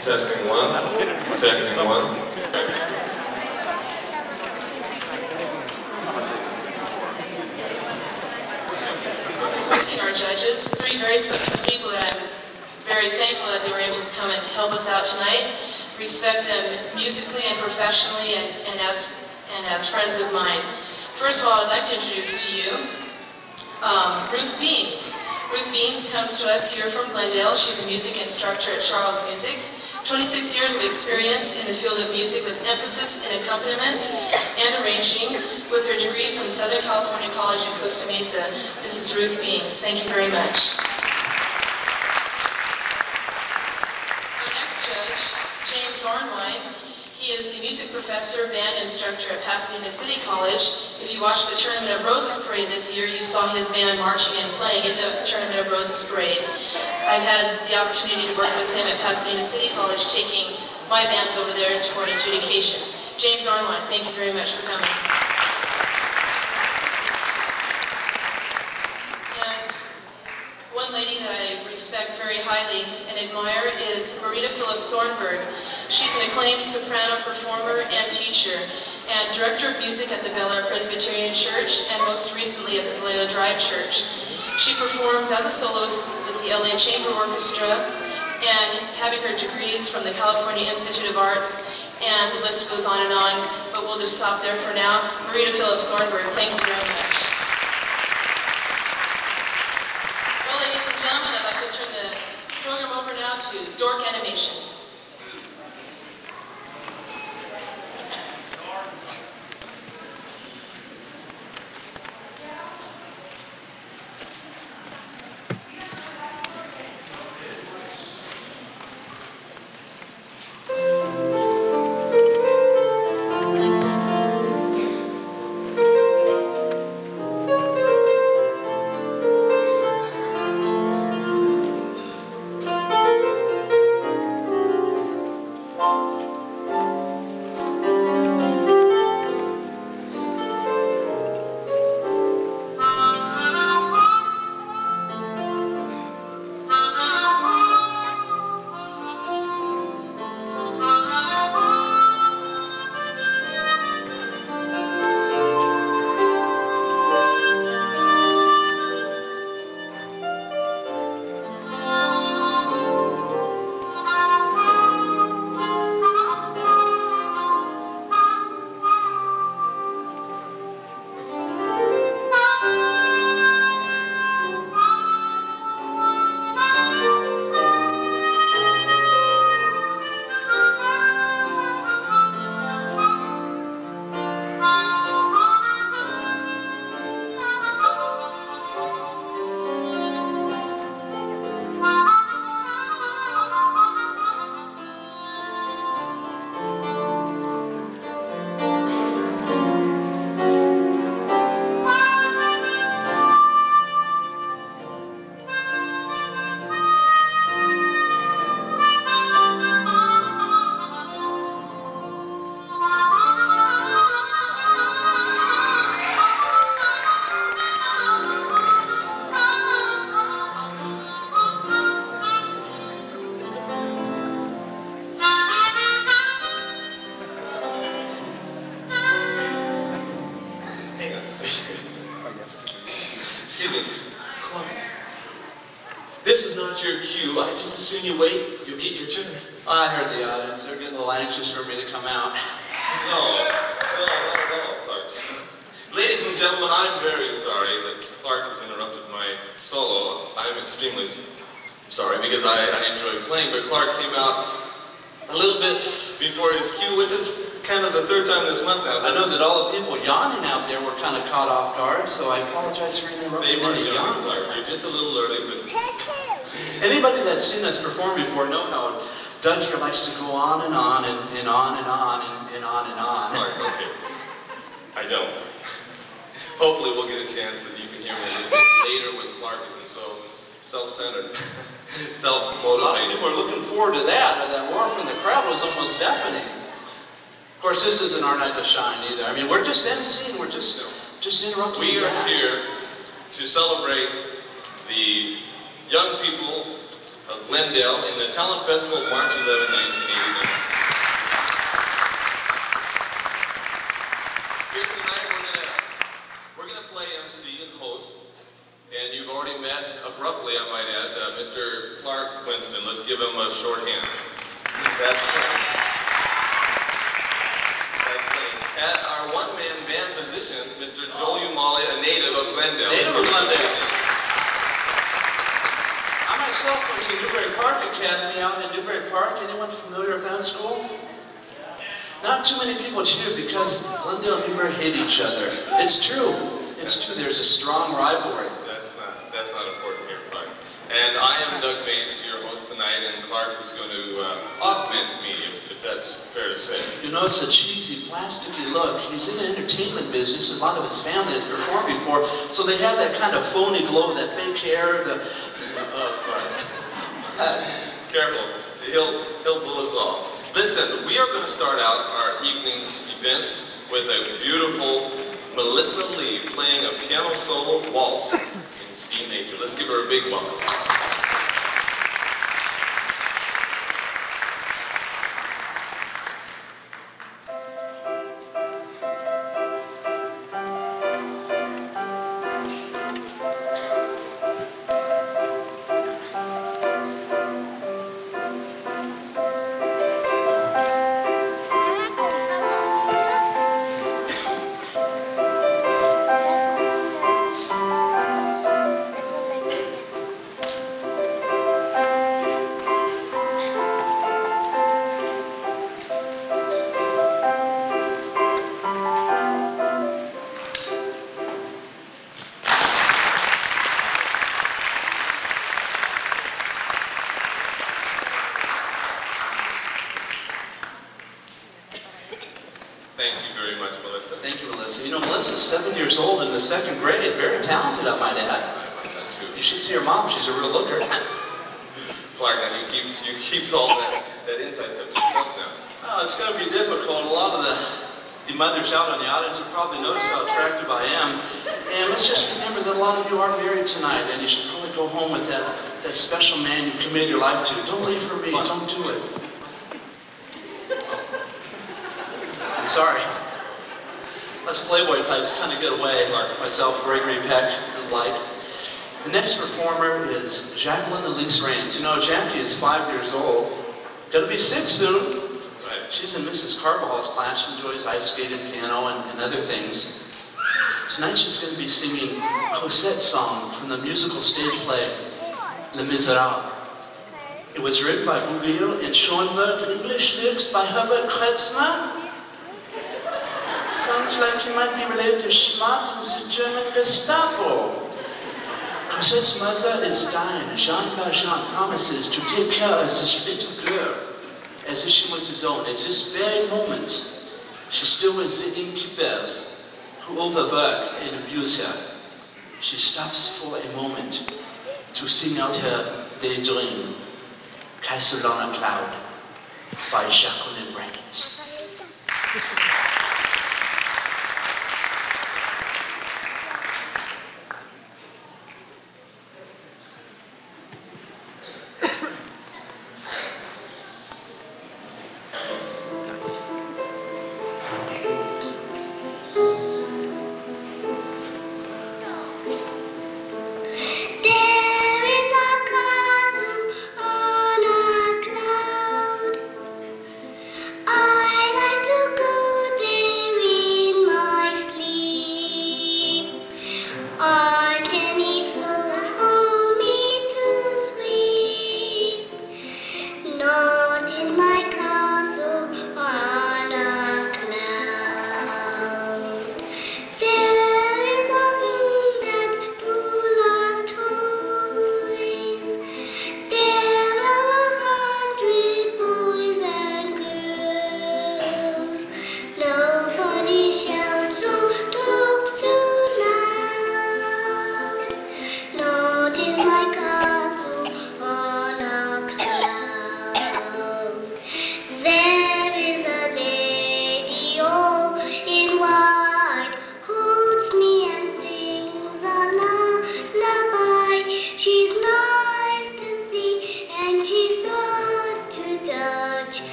Testing one. Testing one. Our judges, three very special people that I'm very thankful that they were able to come and help us out tonight. Respect them musically and professionally and as friends of mine. First of all, I'd like to introduce to you Ruth Beams. Ruth Beams comes to us here from Glendale. She's a music instructor at Charles Music. 26 years of experience in the field of music with emphasis in accompaniment and arranging with her degree from Southern California College in Costa Mesa. This is Ruth Beams. Thank you very much. Our next judge, James Ornwine. He is the music professor, band instructor at Pasadena City College. If you watched the Tournament of Roses Parade this year, you saw his band marching and playing in the Tournament of Roses Parade. I've had the opportunity to work with him at Pasadena City College, taking my bands over there for an adjudication. James Ornwine, thank you very much for coming. And one lady that I respect very highly and admire is Marita Phillips Thornburg. She's an acclaimed soprano performer and teacher, and director of music at the Bel Air Presbyterian Church, and most recently at the Vallejo Drive Church. She performs as a soloist with the LA Chamber Orchestra, and having her degrees from the California Institute of Arts, and the list goes on, but we'll just stop there for now. Marita Phillips Thornburg, thank you very much. Well, ladies and gentlemen, I'd like to turn the program over now to Dork Animations. You wait, you'll get your turn. I heard the audience. They're getting a little anxious for me to come out. No, not at all, Clark. Ladies and gentlemen, I'm very sorry that Clark has interrupted my solo. I'm extremely sorry because I enjoy playing, but Clark came out a little bit before his cue, which is kind of the third time this month now. I know that all the people yawning out there were kind of caught off guard, so I apologize for interrupting. They weren't yawning, Clark. You're just a little early, but... Anybody that's seen us perform before know how Doug here likes to go on and on and on and on and on and on. Clark, okay. I don't. Hopefully we'll get a chance that you can hear me a little bit later when Clark isn't so self-centered, self-motivated. A lot of people are looking forward to that. That roar from the crowd was almost deafening. Of course, this isn't our night to shine either. I mean, we're just emceeing. We're just interrupting. We are here to celebrate the young people of Glendale in the Talent Festival March 11, 1989. Here tonight we're gonna play MC and host, and you've already met abruptly, I might add, Mr. Clark Winston. Let's give him a short hand. That's right. Our one-man band musician, Mr. Joel Umali, a native of Glendale. Native of Glendale. I myself went to Newbury Park Academy out in Newbury Park. Anyone familiar with that school? Not too many people cheer because Glendale and Newbury hate each other. It's true. It's true. There's a strong rivalry. That's not important here, Clark. And I am Doug Mace, your host tonight, and Clark is going to augment me, if that's fair to say. You know, it's a cheesy, plasticky look. He's in the entertainment business. A lot of his family has performed before, so they have that kind of phony glow, that fake hair, Careful. He'll pull us off. Listen, we are going to start out our evening's events with a beautiful Melissa Lee playing a piano solo waltz in C major. Let's give her a big welcome. Thank you very much, Melissa. Thank you, Melissa. You know, Melissa's 7 years old in the 2nd grade. Very talented, I might add. You should see her mom. She's a real looker. Clark, now you keep all that inside stuff to yourself now. Oh, it's going to be difficult. A lot of the mothers out in the audience have probably noticed how attractive I am. And let's just remember that a lot of you are married tonight, and you should probably go home with that special man you committed your life to. Don't leave for me. Don't do it. I'm sorry. Us Playboy types kind of get away, like myself, Gregory Peck, and like. The next performer is Jacqueline Elise Raines. You know, Jackie is 5 years old. Gonna be 6 soon. Right. She's in Mrs. Carvajal's class. She enjoys ice skating, piano, and other things. Tonight she's going to be singing Cosette's song from the musical stage play Les Miserables. It was written by Boublil and Schoenberg, English lyrics by Herbert Kretzmer. Sounds like he might be related to Schmott and the German Gestapo. Cosette's mother is dying. Jean Valjean promises to take care of this little girl as if she was his own. At this very moment, she still was the innkeepers who overwork and abuse her. She stops for a moment to sing out her daydream, Castle on a Cloud, by Jacqueline Raines. I like to go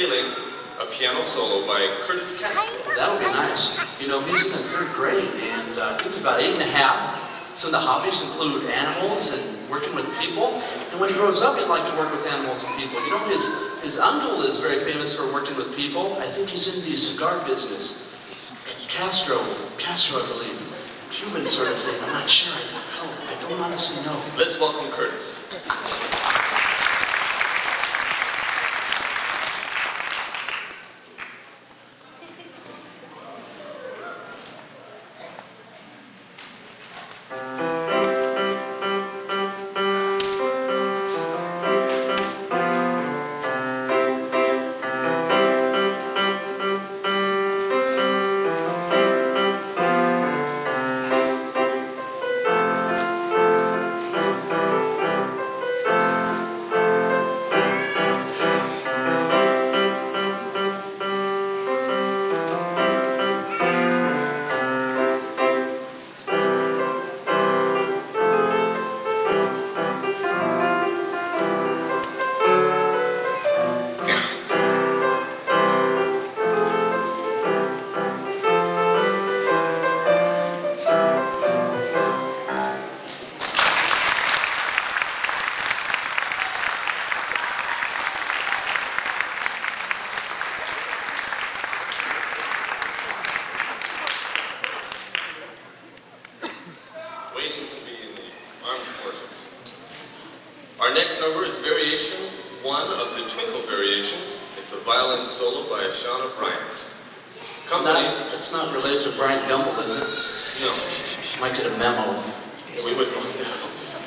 Feeling, a piano solo by Curtis Castro. That'll be nice. You know, he's in the 3rd grade, and I think he's about 8 and a half. Some of the hobbies include animals and working with people. And when he grows up, he'd like to work with animals and people. You know, his uncle is very famous for working with people. I think he's in the cigar business. Castro, I believe. Cuban sort of thing. I'm not sure. I don't honestly know. Let's welcome Curtis. Our next number is Variation 1 of the Twinkle Variations. It's a violin solo by Shauna Bryant. It's not related to Bryant Gumbel, is it? No. Might get a memo. Yeah, we wouldn't want to.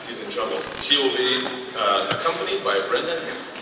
He's in trouble. She will be accompanied by Brenda Hansen.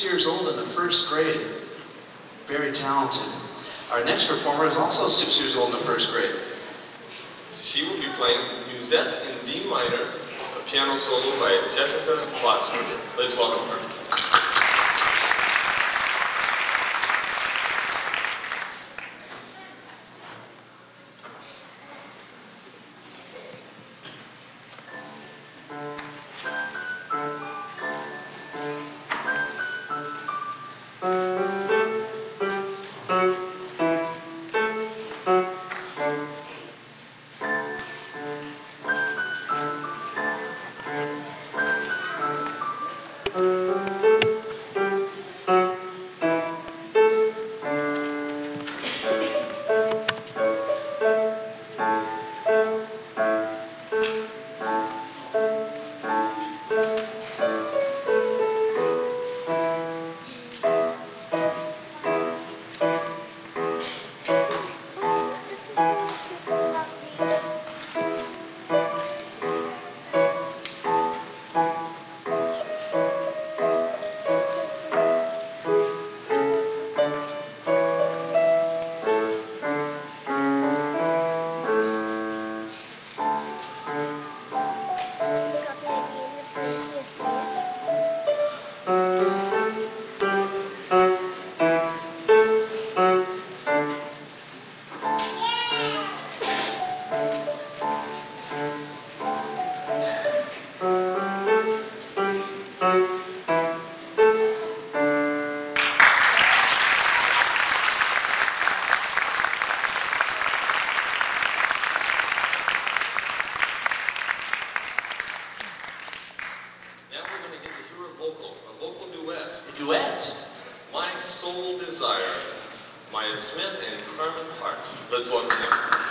Years old in the 1st grade. Very talented. Our next performer is also 6 years old in the 1st grade. She will be playing Musette in D minor, a piano solo by Jessica Klotzberger. Let's welcome her. Duet. My Soul Desire, Maya Smith and Carmen Hart. Let's welcome them.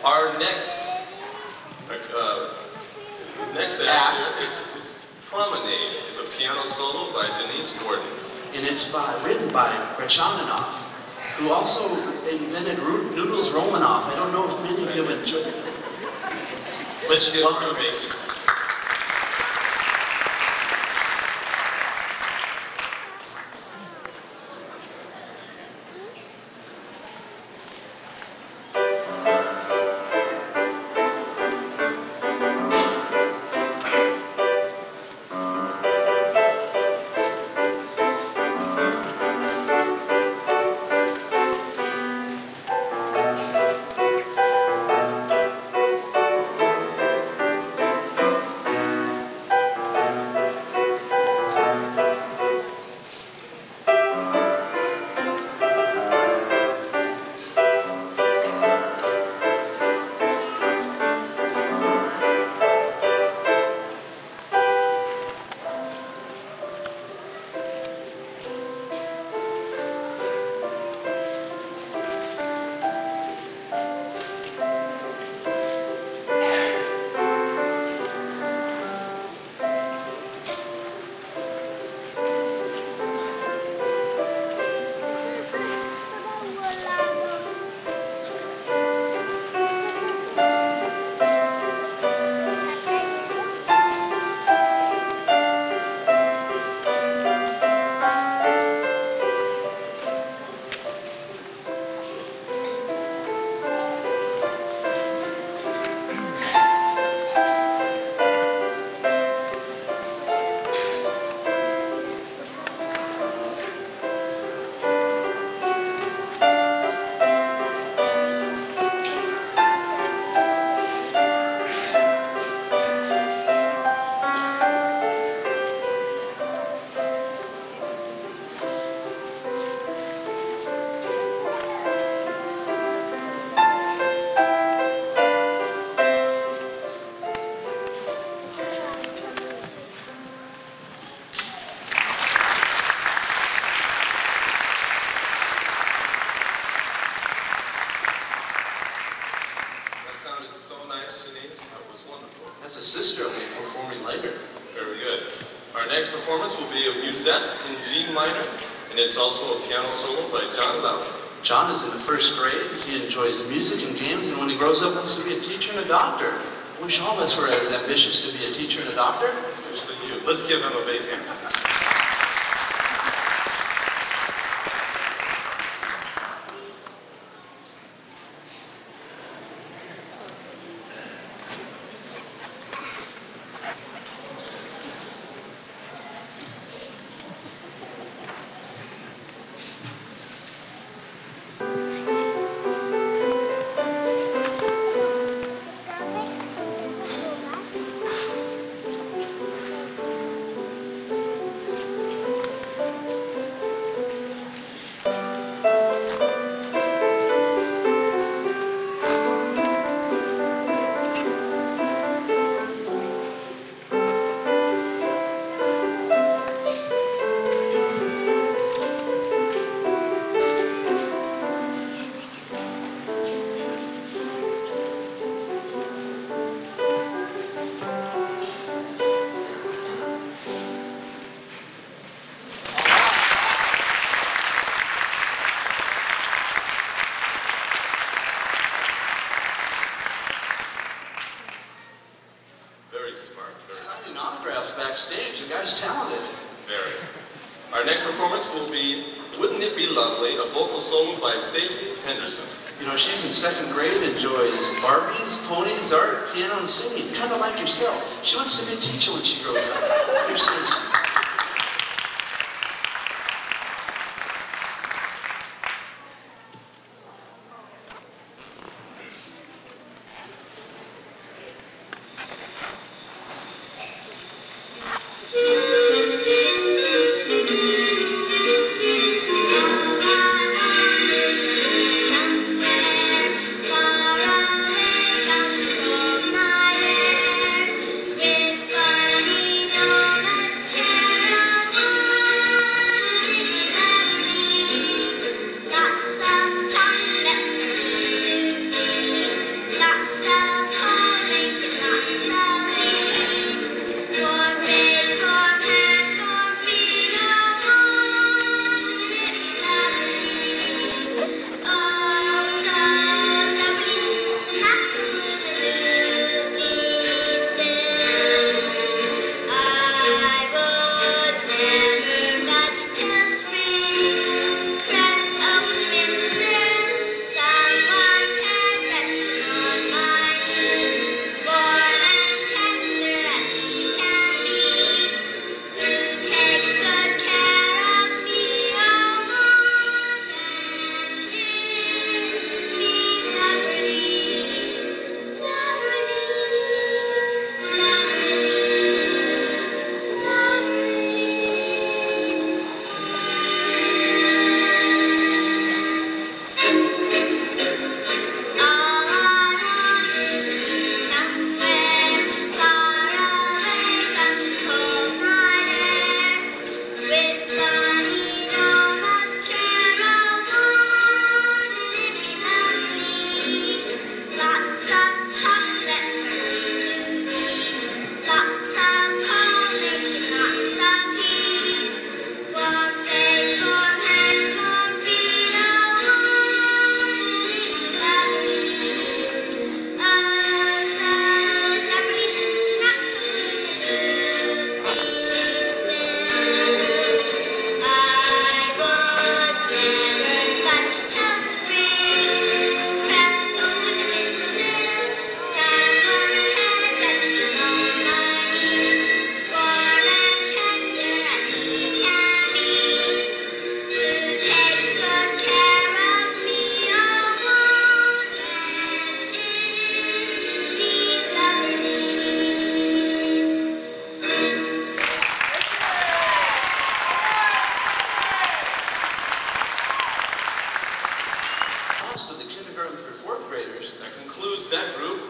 Our next act is Promenade. It's a piano solo by Janice Gordon. And it's written by Rachmaninoff, who also invented noodles Romanoff. I don't know if many of you have enjoyed it. Let's get welcome it. That's a sister of me performing later. Very good. Our next performance will be a musette in G minor, and it's also a piano solo by John Loudon. John is in the first grade. He enjoys music and games, and when he grows up, wants to be a teacher and a doctor. I wish all of us were as ambitious to be a teacher and a doctor. Especially you. Let's give him a big hand. Backstage, the guy's talented. Very. Our next performance will be Wouldn't It Be Lovely, a vocal solo by Stacy Henderson. You know, she's in second grade, enjoys Barbies, ponies, art, piano, and singing, kind of like yourself. She wants to be a teacher when she grows up. You're serious. With funny enormous chair.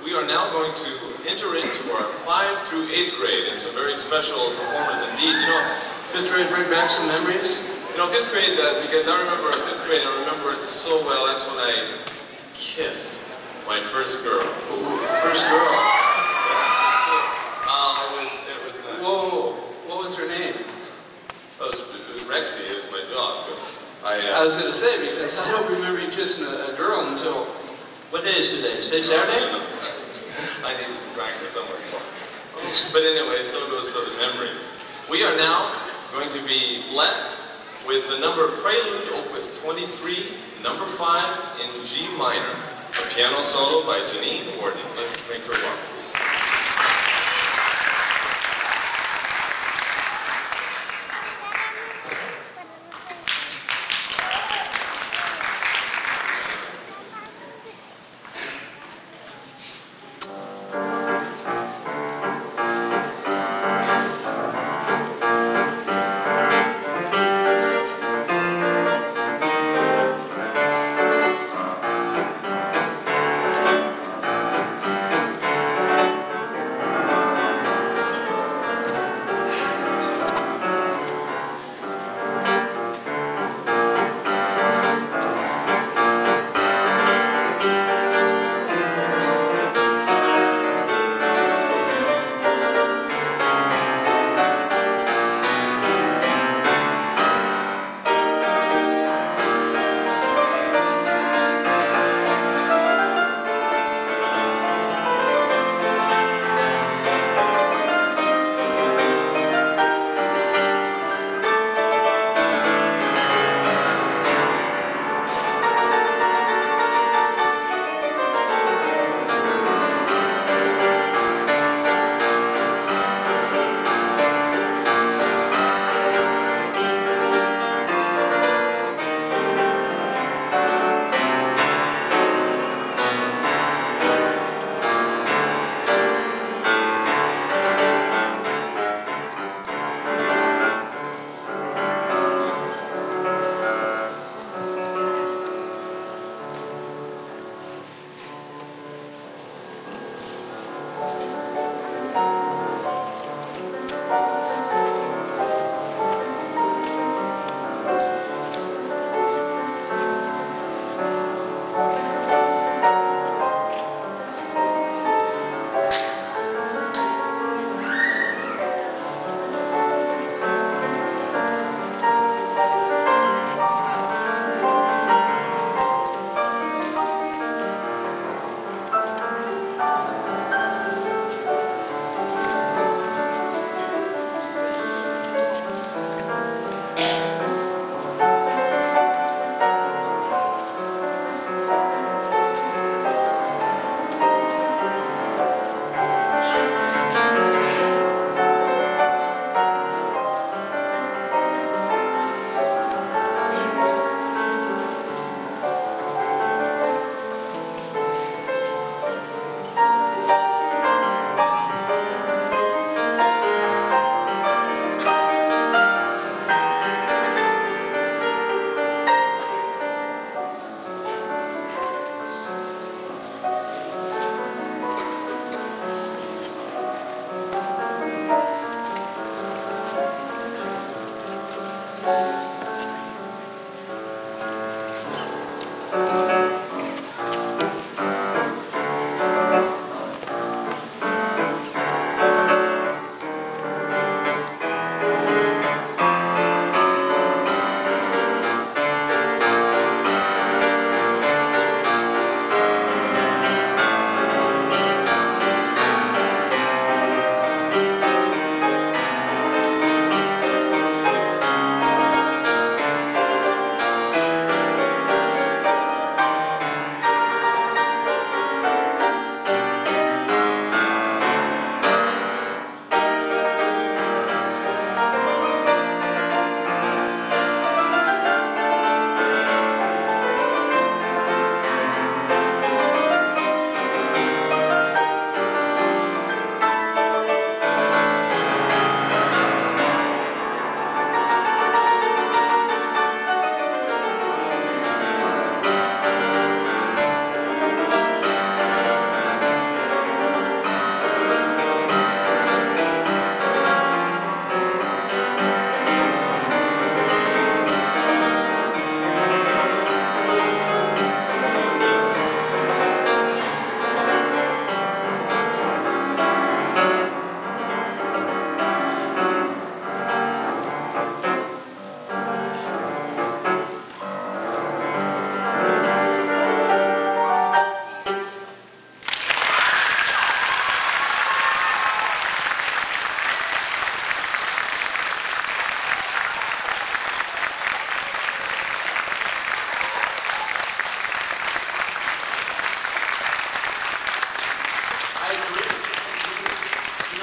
we are now going to enter into our 5th through 8th grade, and some very special performers indeed. You know, 5th grade bring back some memories? You know, 5th grade does, because I remember 5th grade, I remember it so well. That's when I kissed my first girl. First girl? It was nice. Whoa, what was her name? It was Rexy, it was my dog. I was going to say, because I don't remember you kissing a girl until... What day is today? Is it Saturday? No. I needed some practice somewhere. But anyway, so goes for the memories. We are now going to be blessed with the number Prelude, Opus 23, number 5 in G minor, a piano solo by Janine Forden. Let's make her welcome.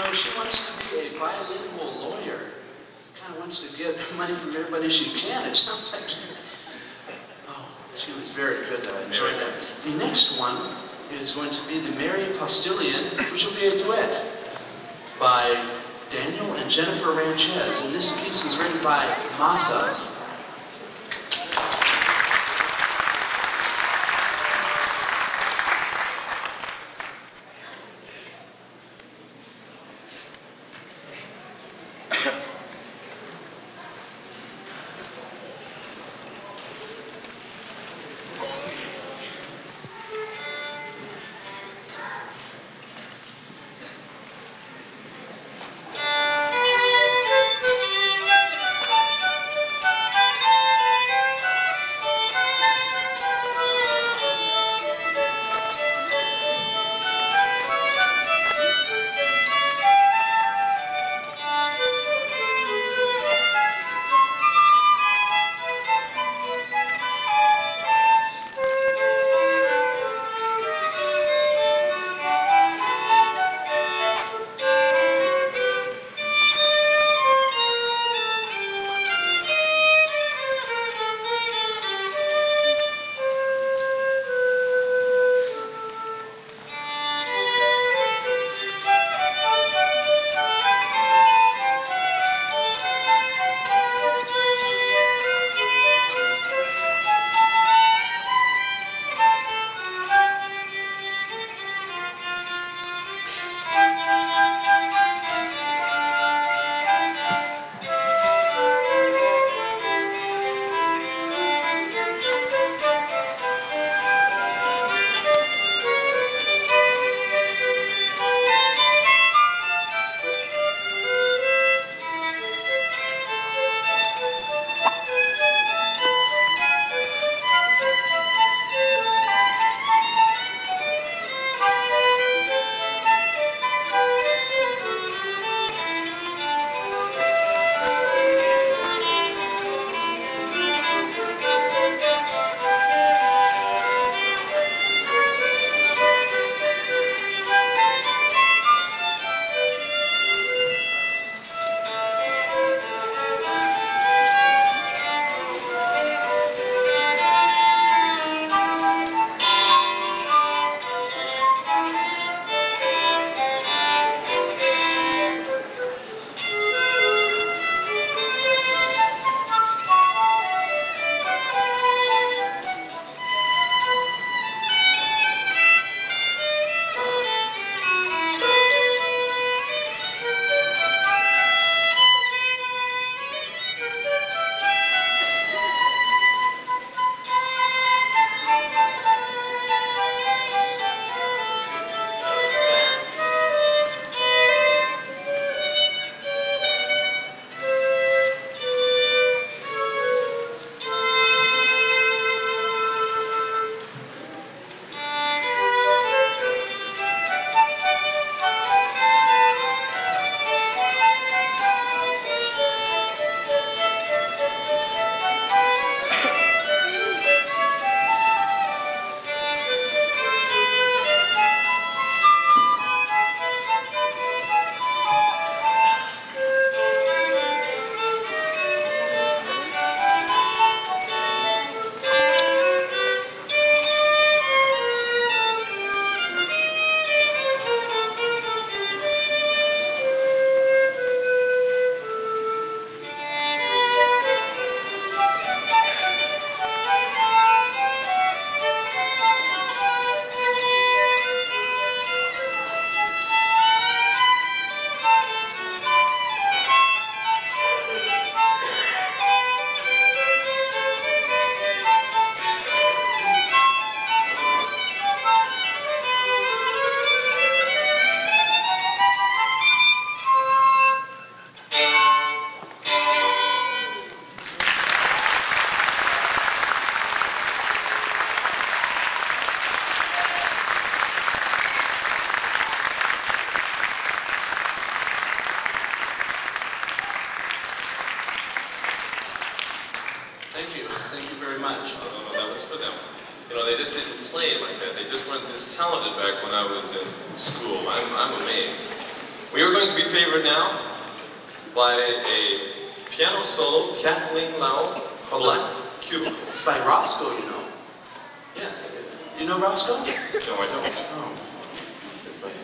know, she wants to be a bilingual lawyer. Kind of wants to get money from everybody she can. It sounds like she was very good. I enjoyed that. The next one is going to be the Merry Postilion, which will be a duet by Daniel and Jennifer Ranchez. And this piece is written by Masas. play like that. They just weren't this talented back when I was in school. I'm amazed. We are going to be favored now by a piano solo, Kathleen Lau, called Black Cubicle. It's by Roscoe, you know. Yes, I did. Do you know Roscoe? No, I don't. Oh. It's by him.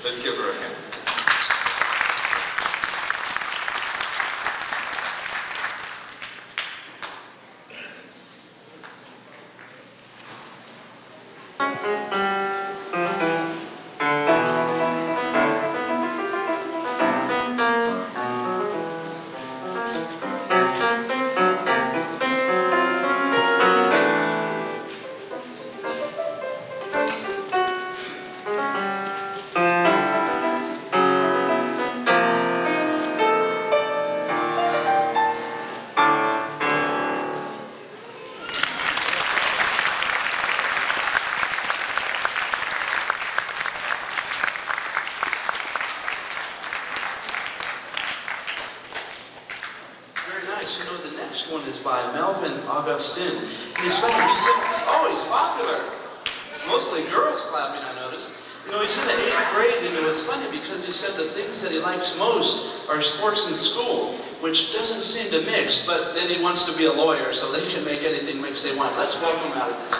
Let's give her a hand. You know, the next one is by Melvin Augustin. He's funny. He's popular. Mostly girls clapping, I noticed. You know, he's in the 8th grade, and it was funny because he said the things that he likes most are sports and school, which doesn't seem to mix, but then he wants to be a lawyer, so they can make anything mix they want. Let's welcome him out of this.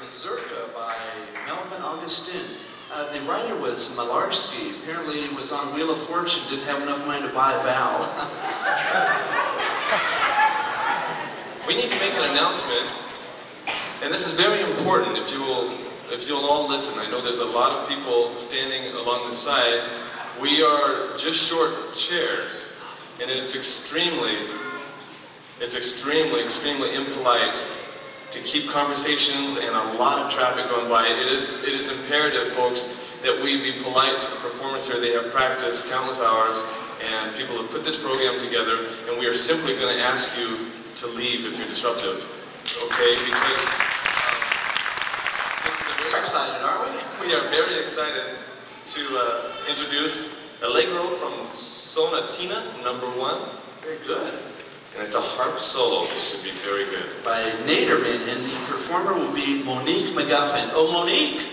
Mazurka by Melvin Augustin. The writer was Malarski. Apparently he was on Wheel of Fortune, didn't have enough money to buy a vowel. We need to make an announcement, and this is very important if you'll all listen. I know there's a lot of people standing along the sides. We are just short chairs, and it's extremely impolite to keep conversations and a lot of traffic going by. It is imperative, folks, that we be polite to the performers here. They have practiced countless hours, and people have put this program together, and we are simply going to ask you to leave if you're disruptive, okay? Because this is a very excited, aren't we? We are very excited to introduce Allegro from Sonatina #1. Very good. And it's a harp solo. This should be very good. By Naderman, and the performer will be Monique McGuffin. Oh, Monique!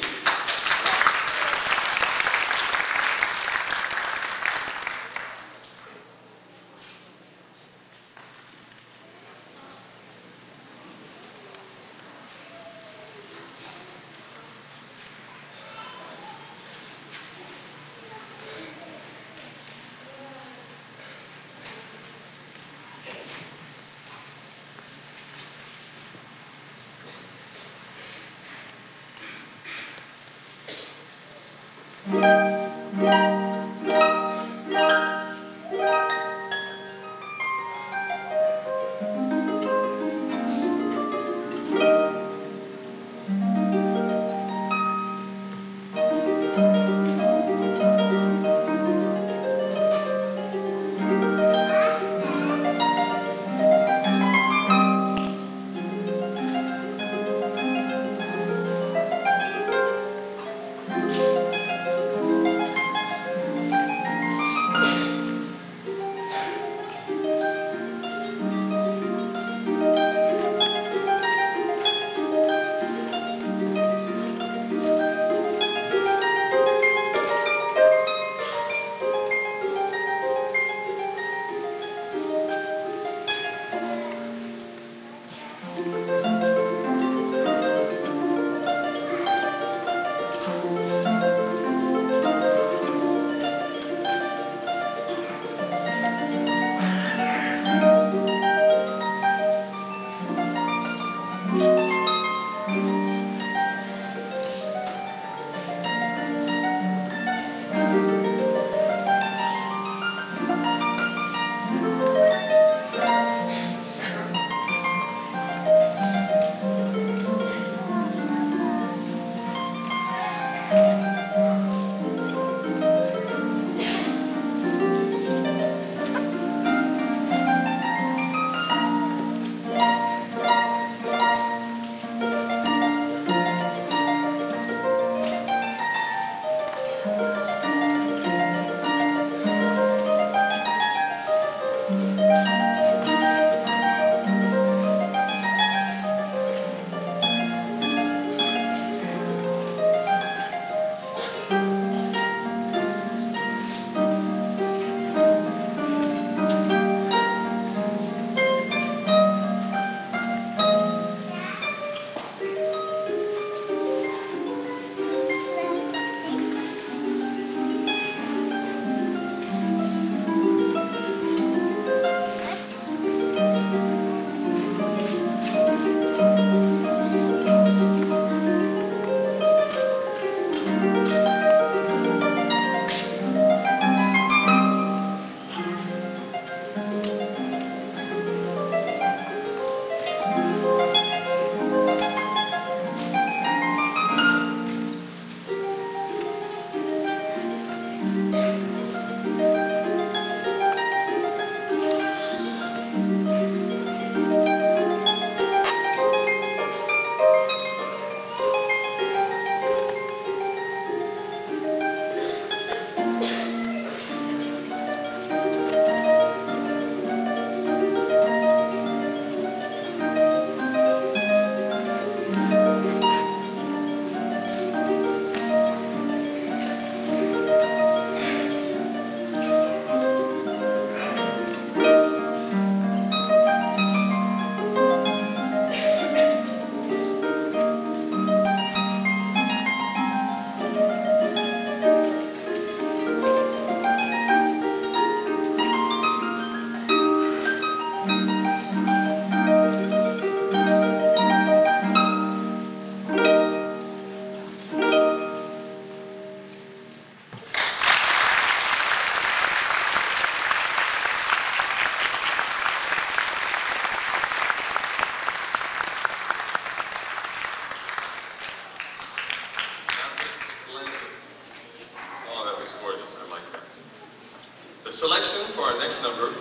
selection for our next number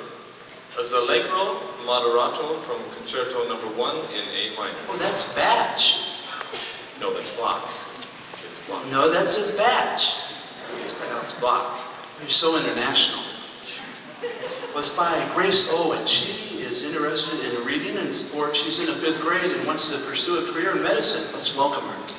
is Allegro Moderato from Concerto Number 1 in A minor. Oh, that's Batch. No, that's Bach. It's Bach. No, that says Batch. It's pronounced Bach. You're so international. Well, it's by Grace Owen. She is interested in reading and sport. She's in the 5th grade and wants to pursue a career in medicine. Let's welcome her.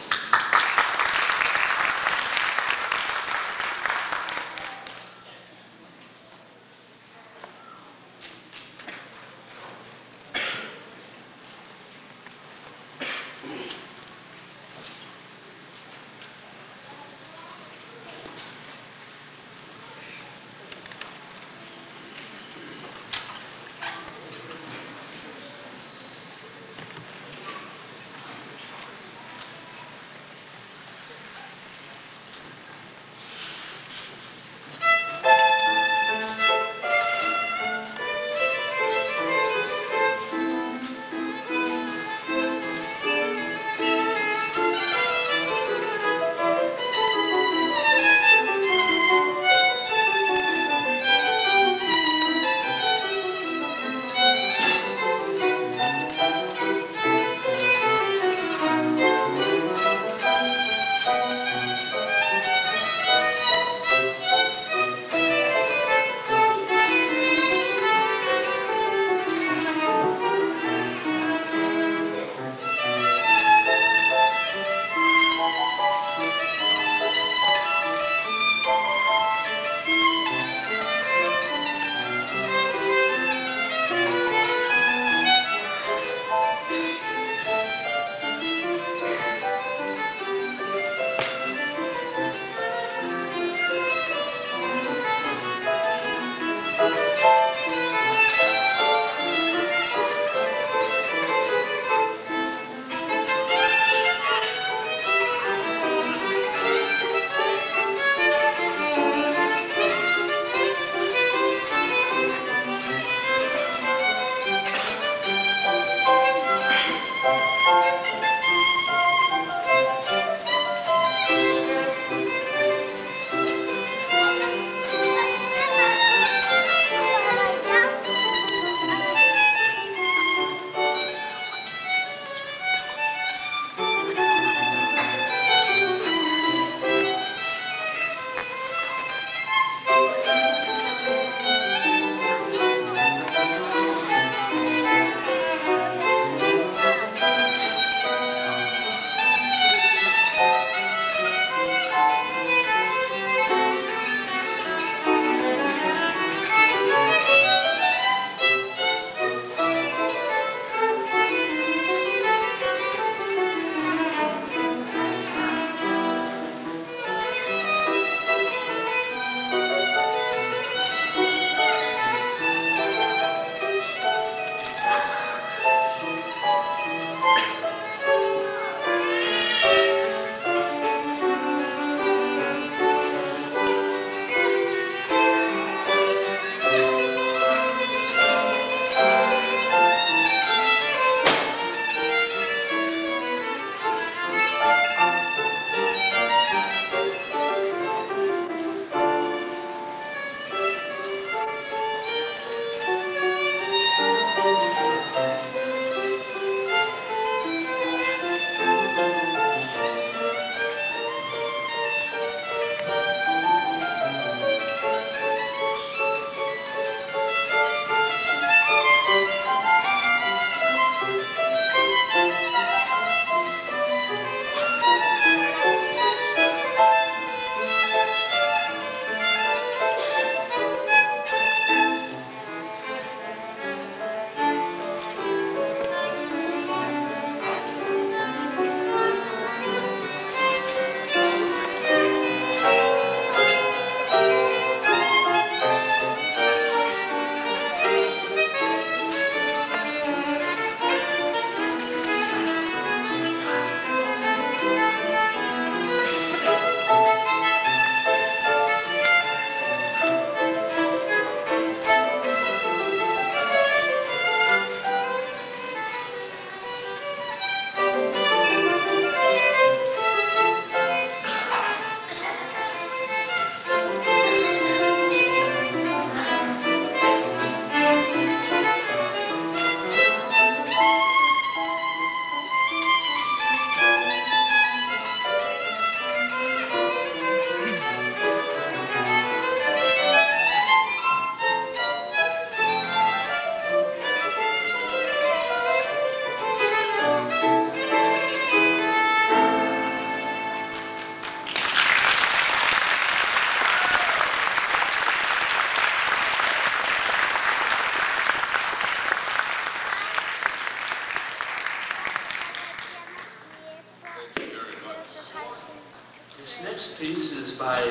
This next piece is by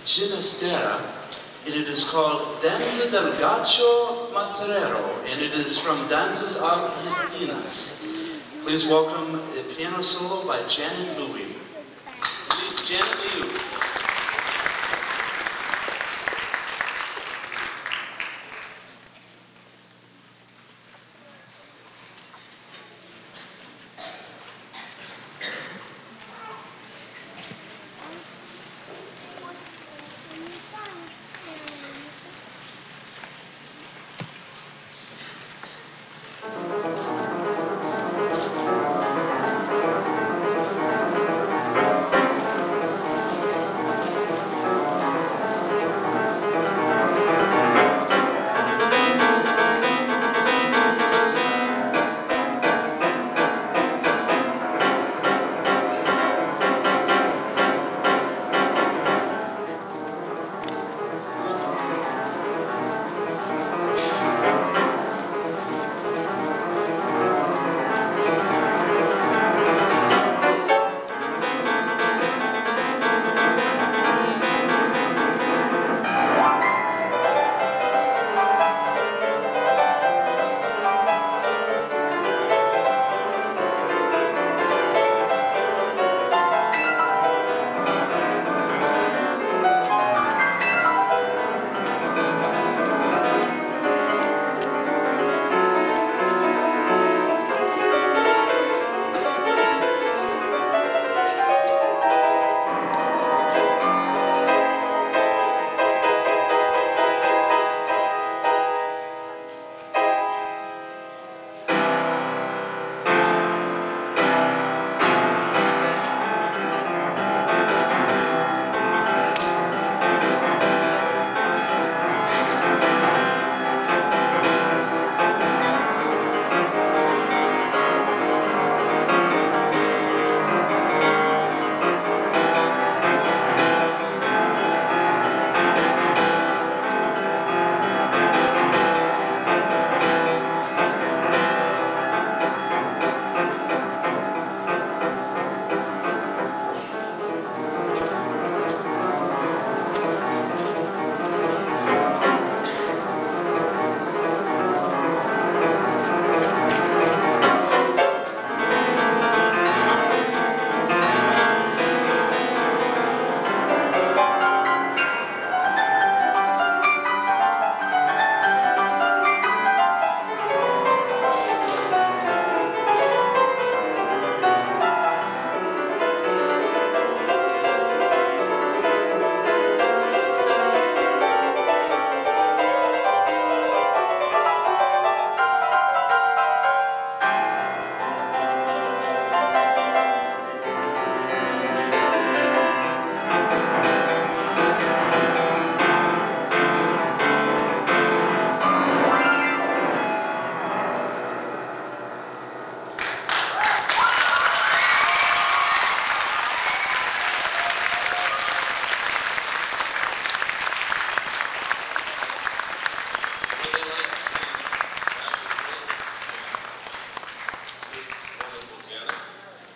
Ginastera, and it is called Danza del Gacho Materero, and it is from Danzas Argentinas. Please welcome a piano solo by Janet Louie. Janet Louie.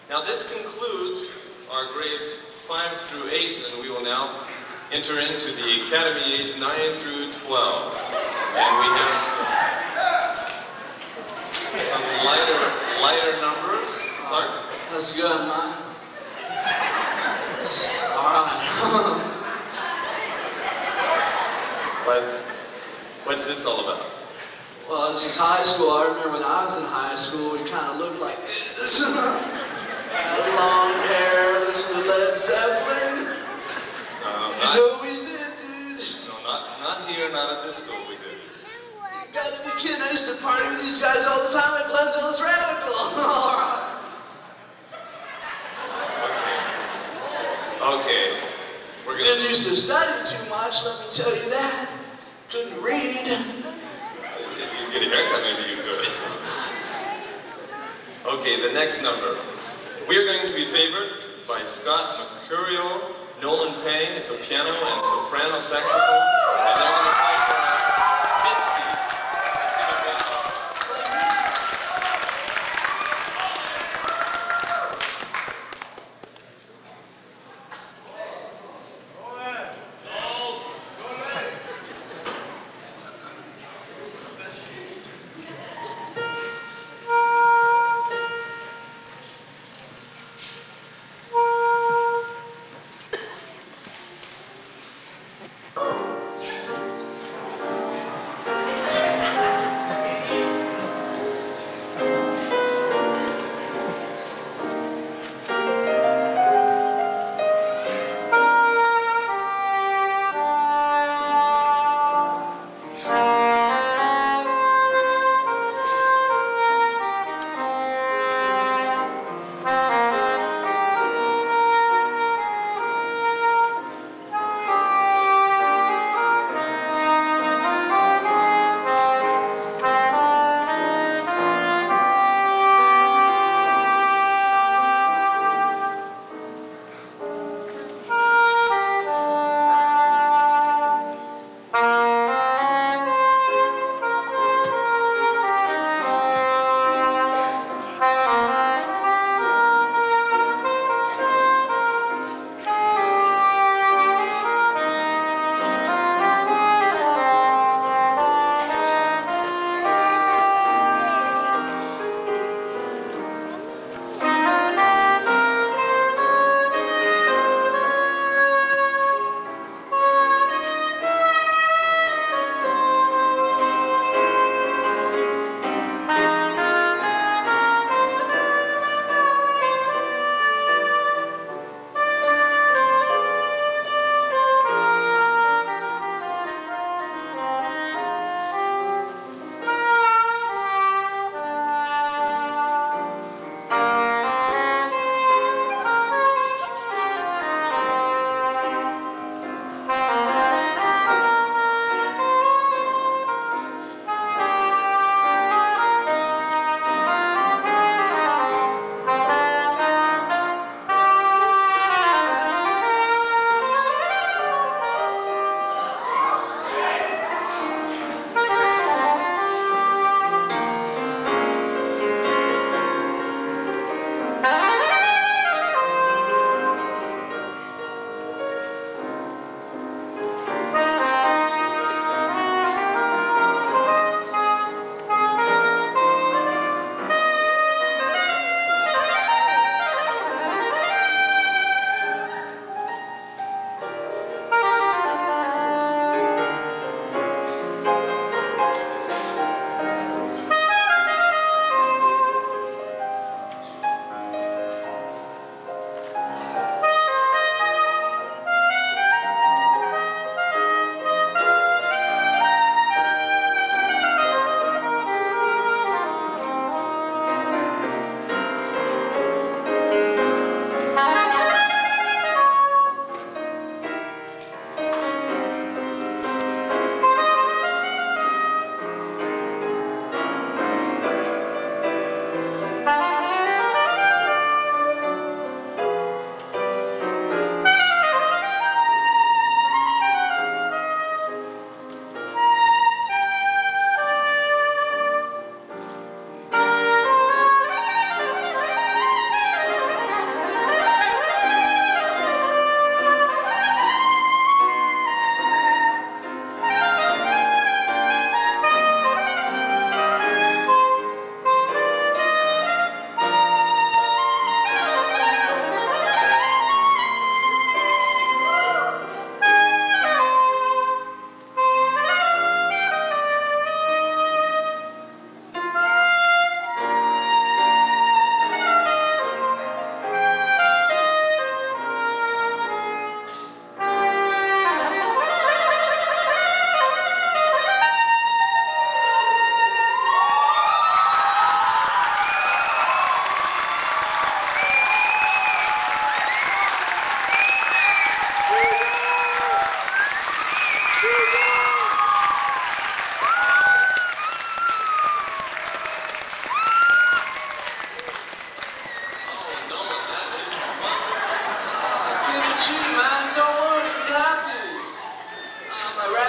Now this concludes our grades 5 through 8, and we will now enter into the academy age 9 through 12. And we have some lighter numbers. Clark? That's good, man. All right. What's this all about? Well, this is high school. I remember when I was in high school, we kind of looked like this. Had long hair, listened to Led Zeppelin. No, we did, dude. No, not here, not at this school, we did. You gotta be kidding. I used to party with these guys all the time at Glendale's Radical. All right. Okay. Didn't used to study too much, let me tell you that. Couldn't read. If you get a haircut, maybe you could. Okay, the next number. We are going to be favored by Scott Mercurio, Nolan Payne, it's a piano and soprano saxophone, and they're going to play for us Misty.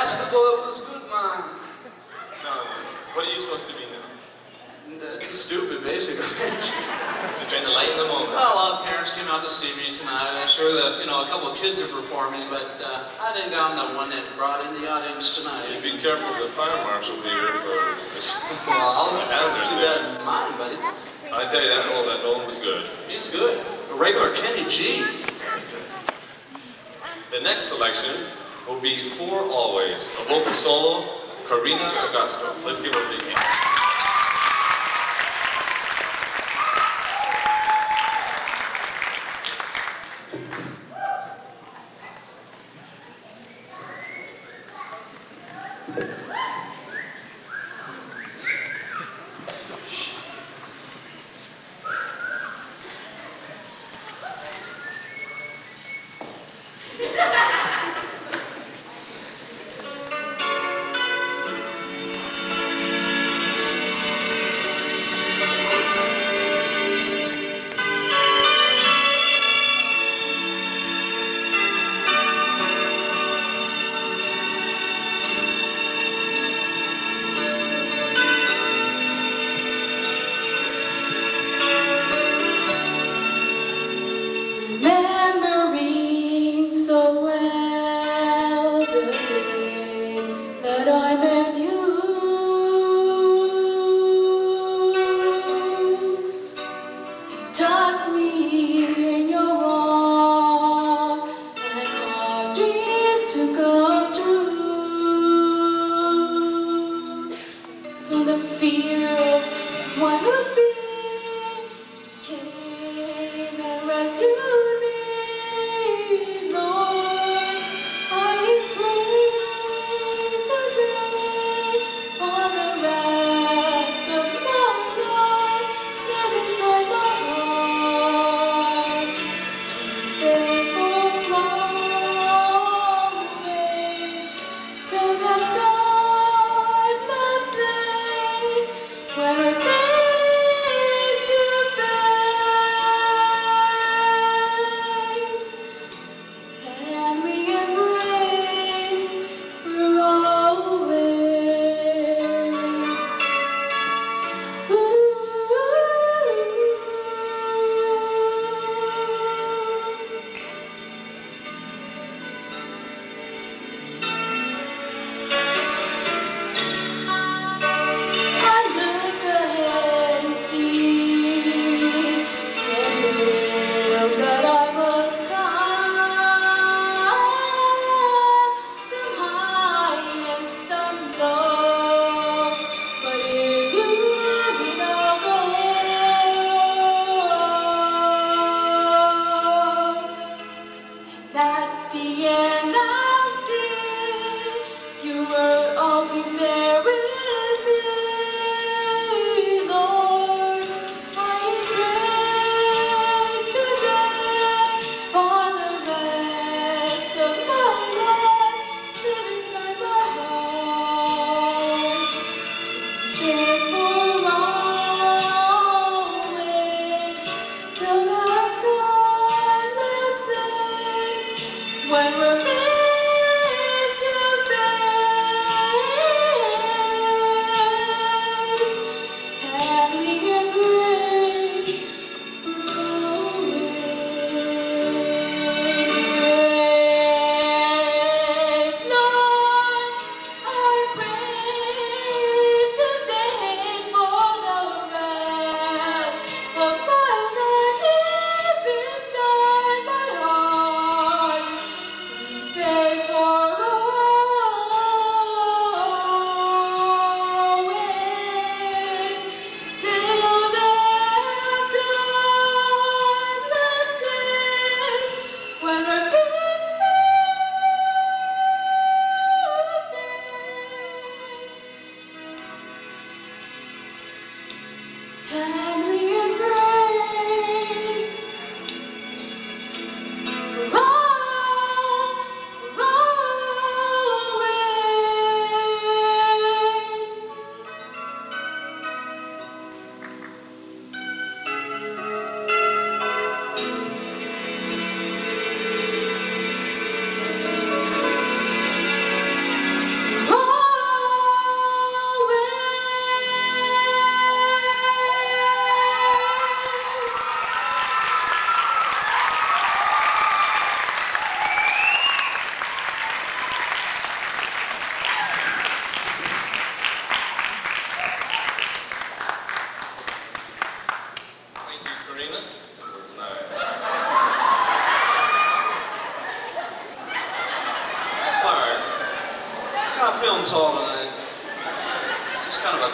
basketball, it was good, man. No, what are you supposed to be now? Stupid, basically. You're trying to lighten the moment. Well, a lot of parents came out to see me tonight. I'm sure that, a couple of kids are performing, but I think I'm the one that brought in the audience tonight. You be careful, the fire marshal will be here for this. Well, I'll hazard keep there. that in mind, buddy. I tell you, that Nolan was good. He's good. A regular Kenny G. The next selection will be For Always, a vocal solo, Karina Augusto. Let's give her a big hand.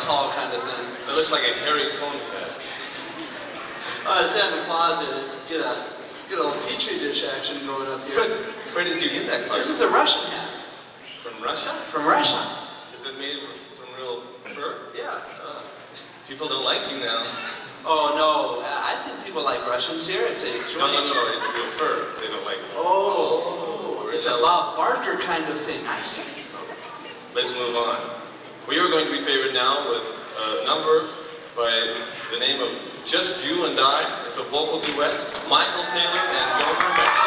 tall kind of thing. It looks like a hairy cone head. I sat in the closet to get a little petri dish action going up here. Where did you get that Clark? This is a Russian hat. From Russia? From Russia. Is it made from real fur? Yeah. People don't like you now. Oh no, I think people like Russians here. It's a No, it's real fur. They don't like it. Oh, it's a Bob Barker kind of thing. I see. Let's move on. We are going to be favored now with a number by the name of Just You and I. It's a vocal duet. Michael Taylor and Joan Romero.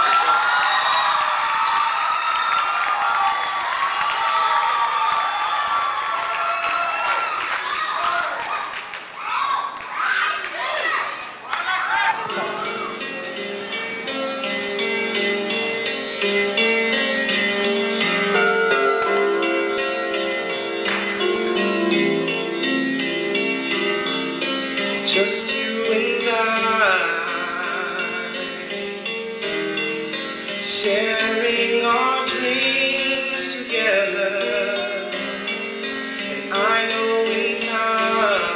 Just you and I, sharing our dreams together, and I know in time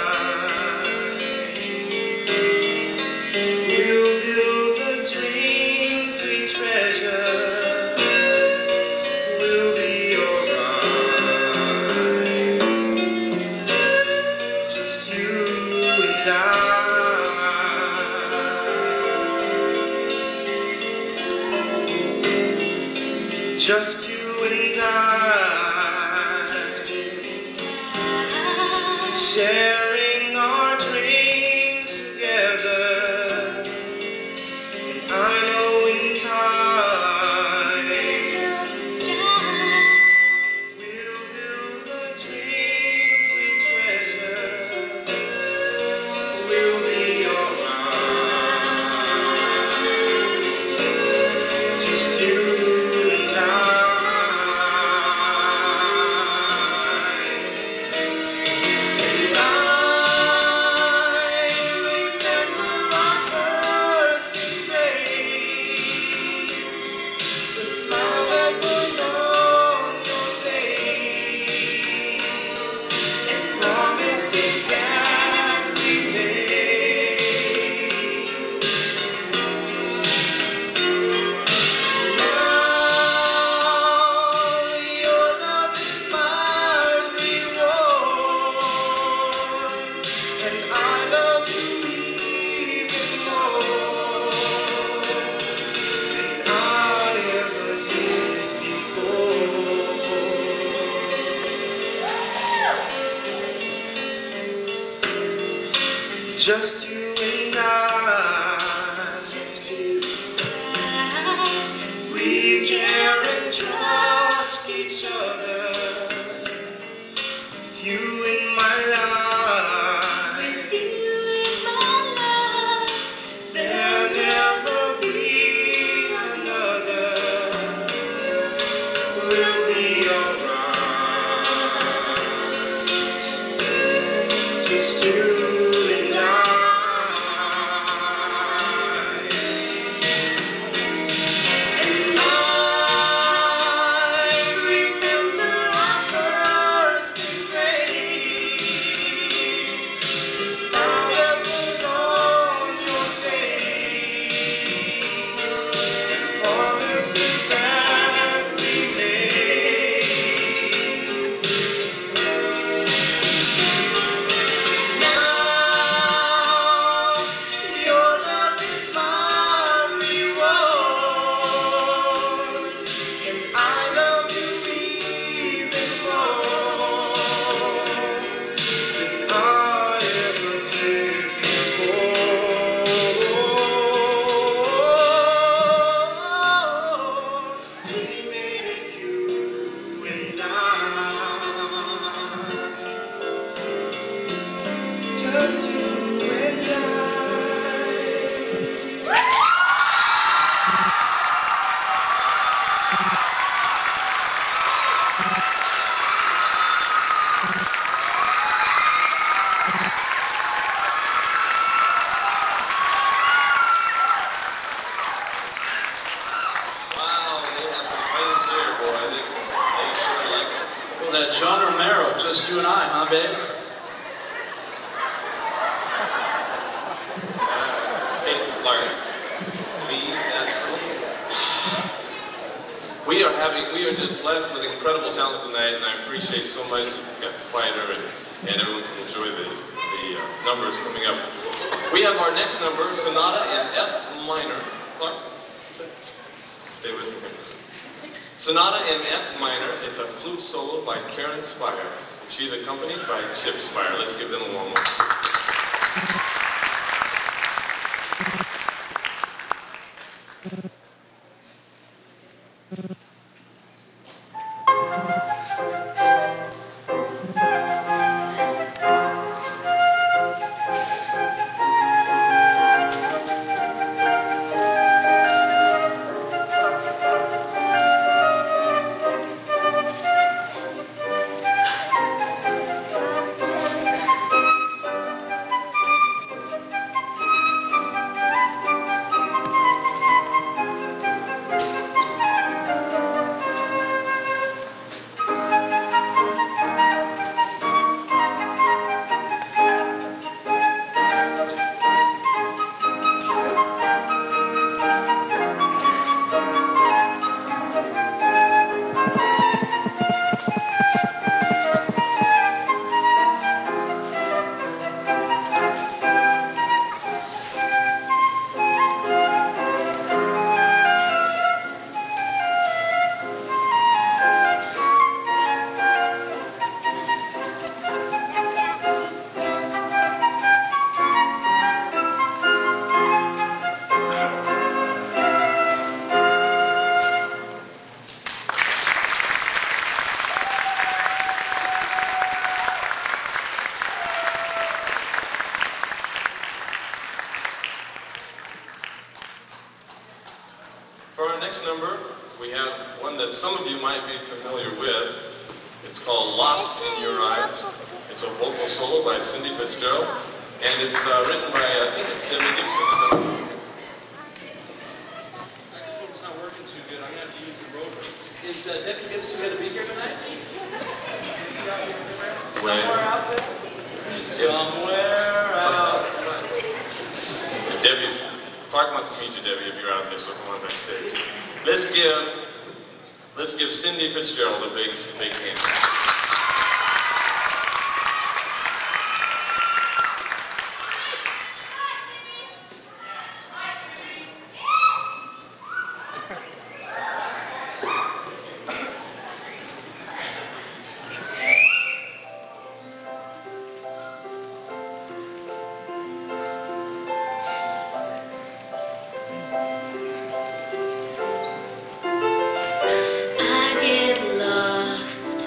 we'll build the dreams we treasure. We'll be alright. Just you and I. Just you and I, sharing our dreams together, and I know in time we'll build the dreams we treasure. We'll be alright. Just you and I. Just you and I, we care and trust each other. With you in my life, there'll never be another. We'll be alright. Just you. Just you and I. Wow, they have some friends here, boy. They sure like it. Well, that John Romero, Just You and I, huh, babe? We are just blessed with incredible talent tonight, and I appreciate so much that it's gotten quieter and everyone can enjoy the numbers coming up. We have our next number, Sonata in F minor. Clark, stay with me. Sonata in F minor. It's a flute solo by Karen Spire. She's accompanied by Chip Spire. Let's give them a warm welcome. For our next number, we have one that some of you might be familiar with. It's called Lost in Your Eyes. It's a vocal solo by Cindy Fitzgerald, and it's written by, I think it's Debbie Gibson. It's not working too good. I'm going to have to use the rover. Is Debbie Gibson going to be here tonight? Somewhere out there? Somewhere out there. Debbie, Clark wants to meet you, Debbie, if you're out there, so come on backstage. Let's give Cindy Fitzgerald a big hand. I get lost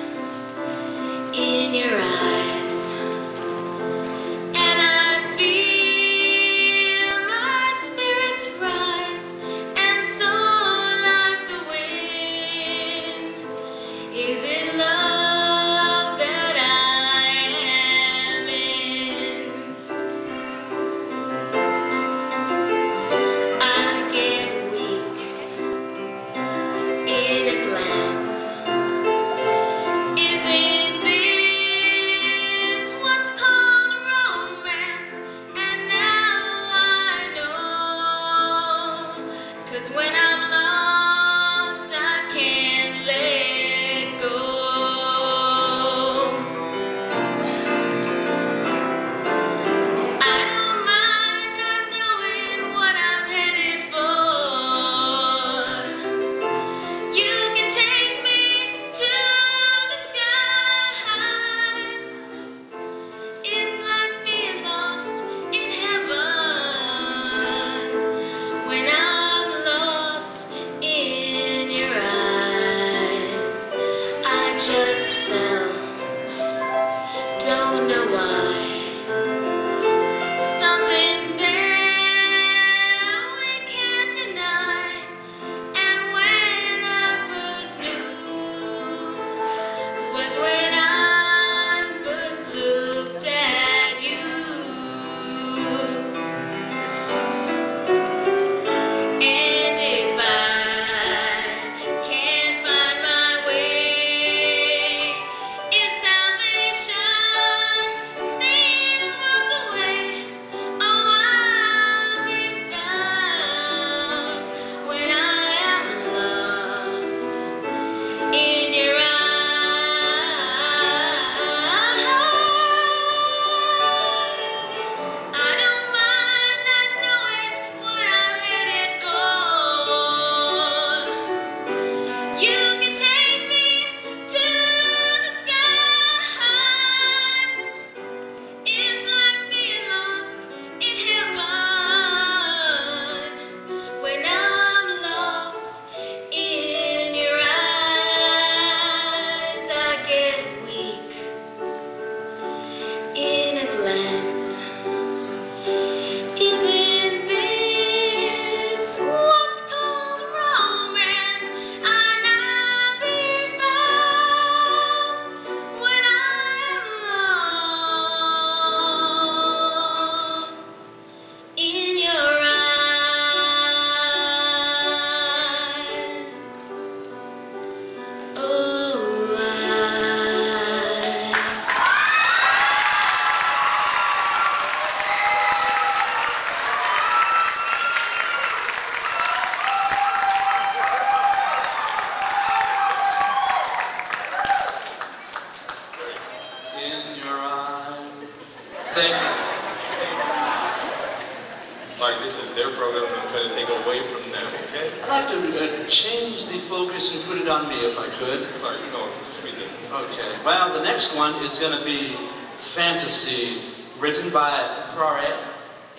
program and try to take away from them, okay? I'd like to change the focus and put it on me if I could. Clark, no, just read it. Okay. Well, the next one is going to be Fantasy, written by Frare,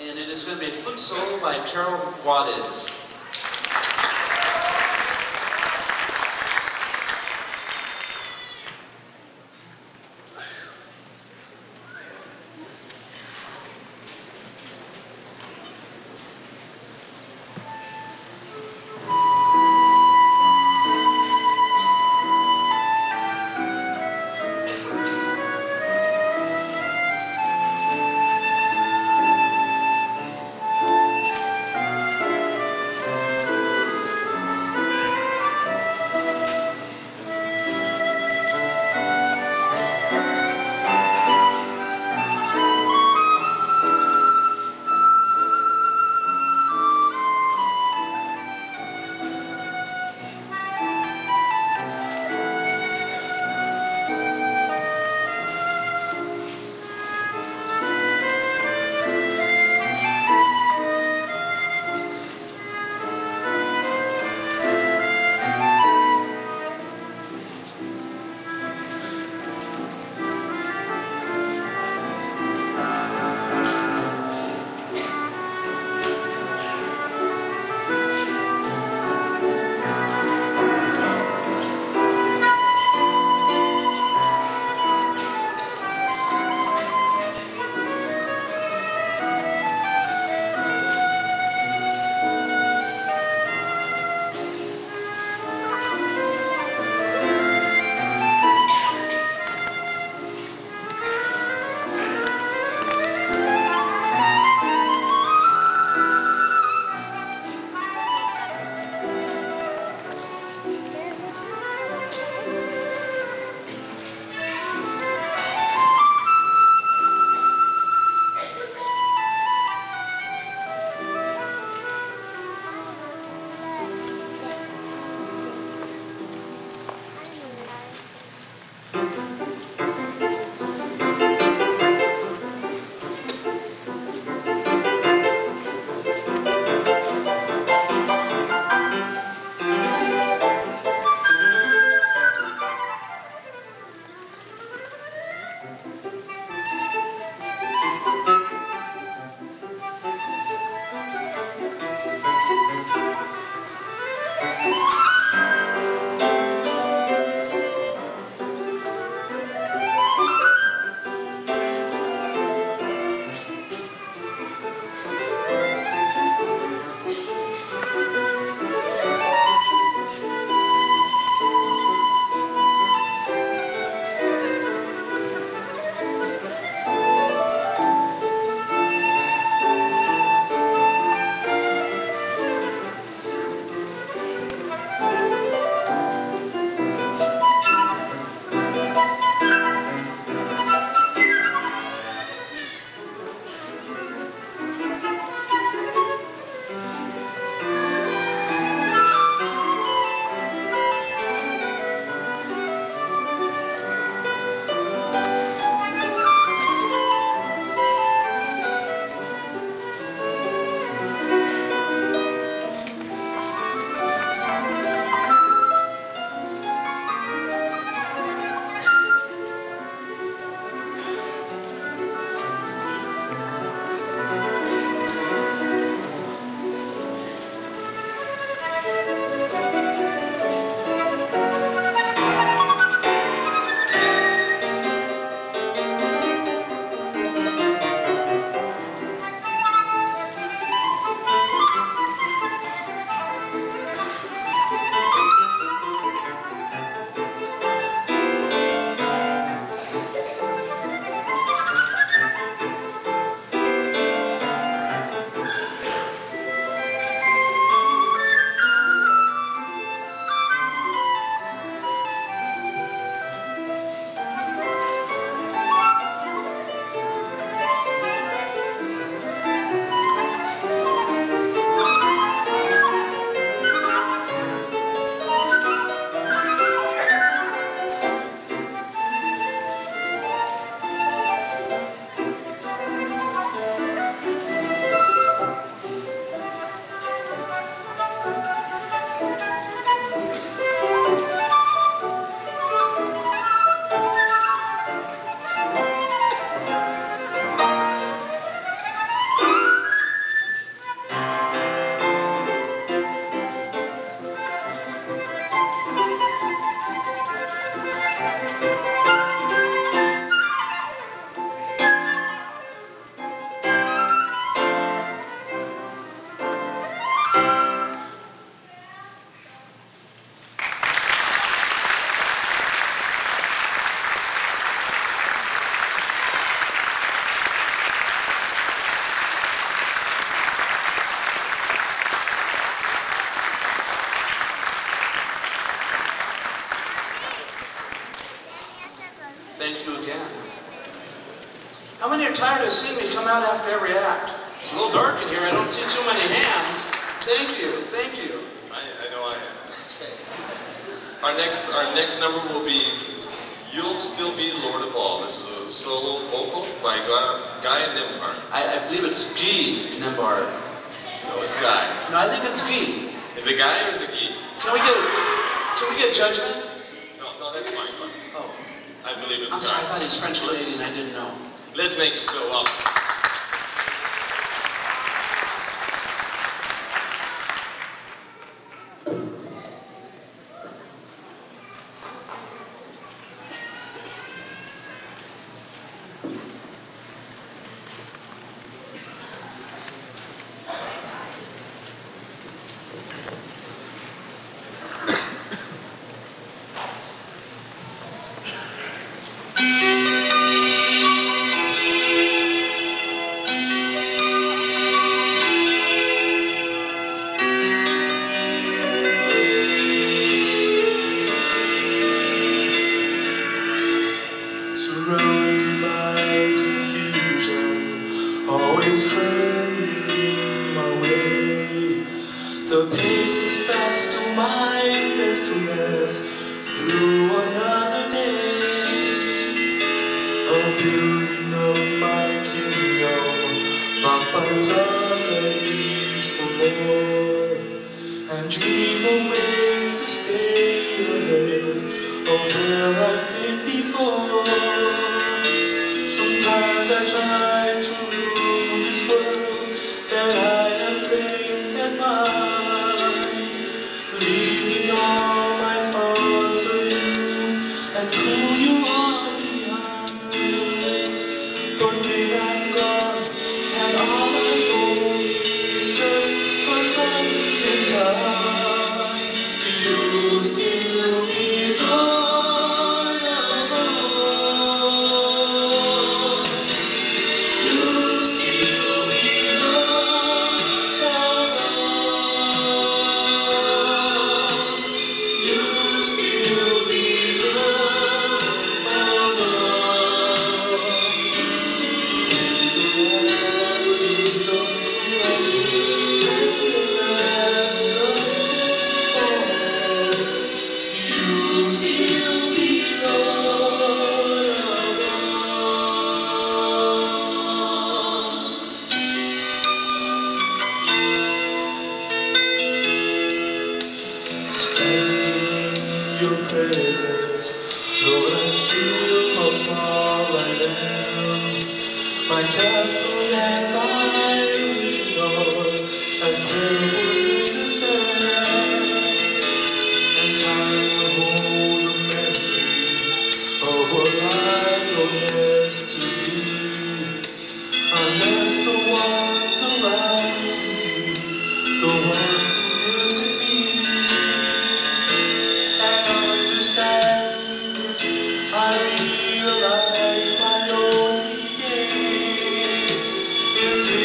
and it is going to be flute solo by Carol Guadez. Thank you again. How many are tired of seeing me come out after every act? It's a little dark in here. I don't see too many hands. Thank you. Thank you. I know I am. Our next number will be You'll Still Be Lord of All. This is a solo vocal by Guy Nimbar. I believe it's G. Nimbar. No, it's Guy. No, I think it's G. Is it Guy or is it Guy? Can we get judgment? No, that's fine. Oh. I believe it's I'm Guy. sorry, I thought he was French Canadian. I didn't know. Let's make him feel welcome. I realize my only game is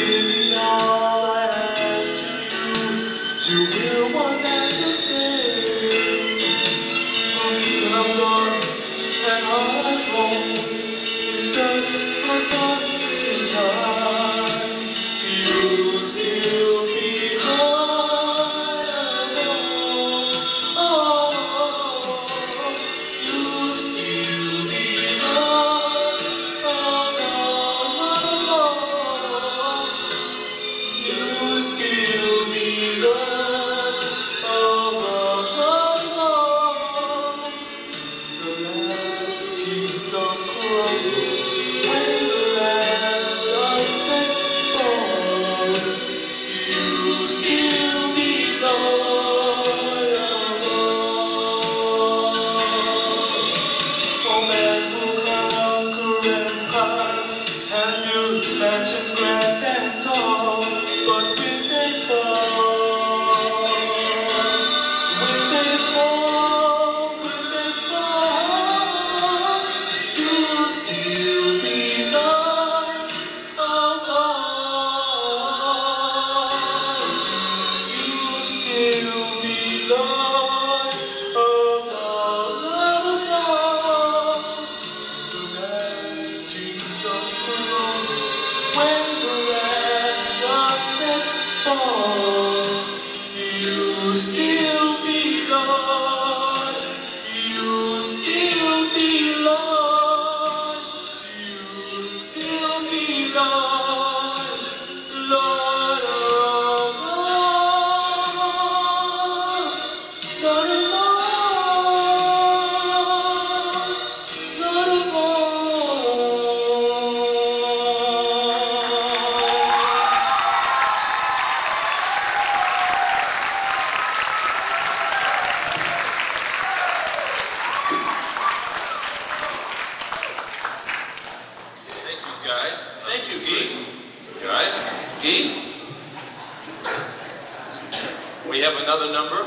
We have another number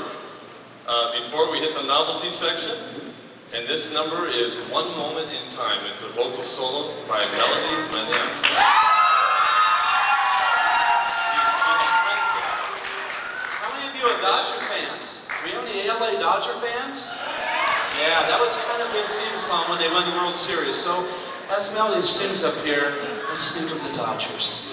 before we hit the novelty section, and this number is One Moment in Time. It's a vocal solo by Melody Glendale. How many of you are Dodger fans? Do we have any LA Dodger fans? Yeah, that was kind of their theme song when they won the World Series. So as Melody sings up here, let's think of the Dodgers.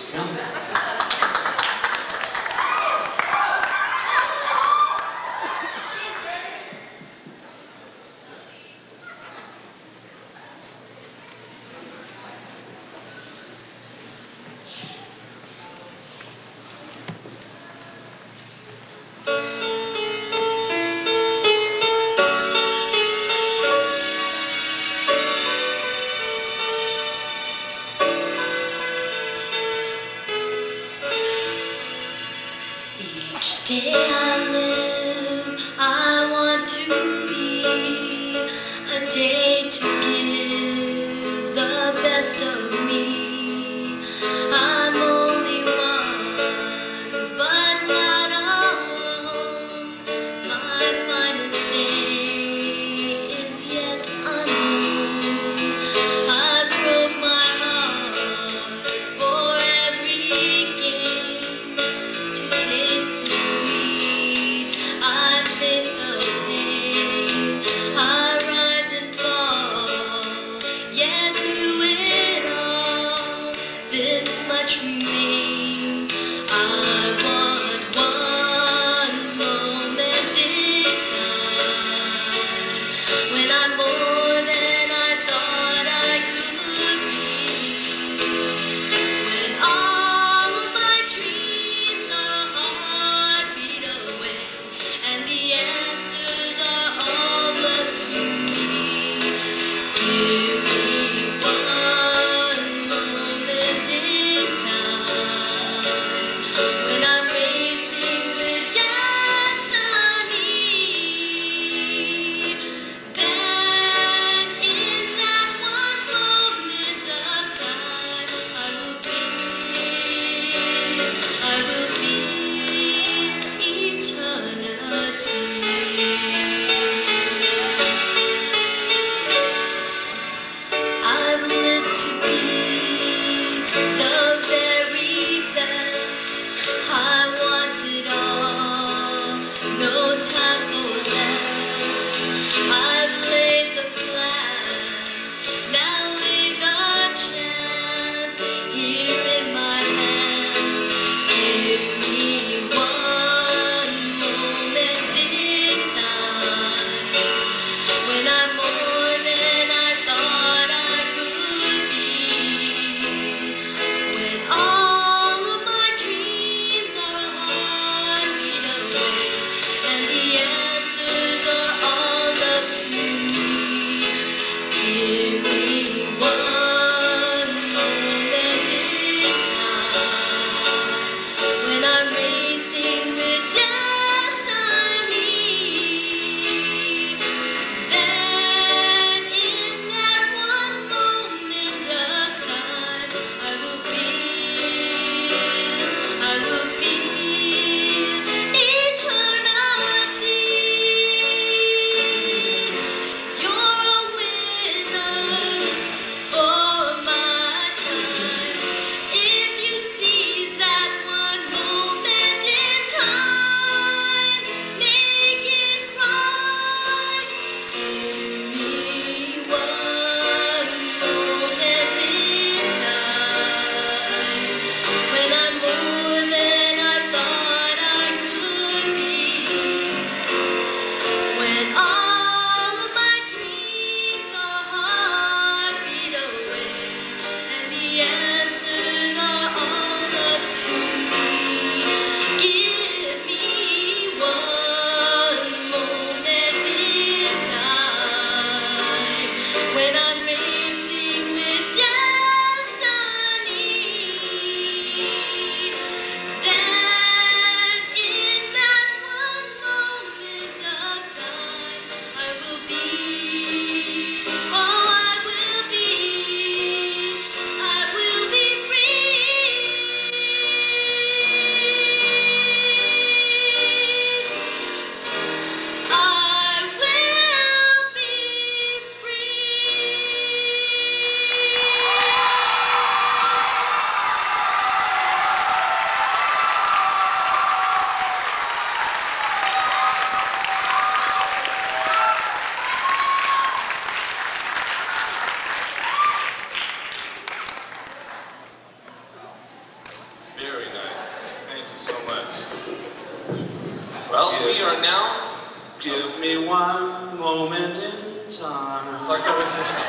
only one moment in time. Clark, that was just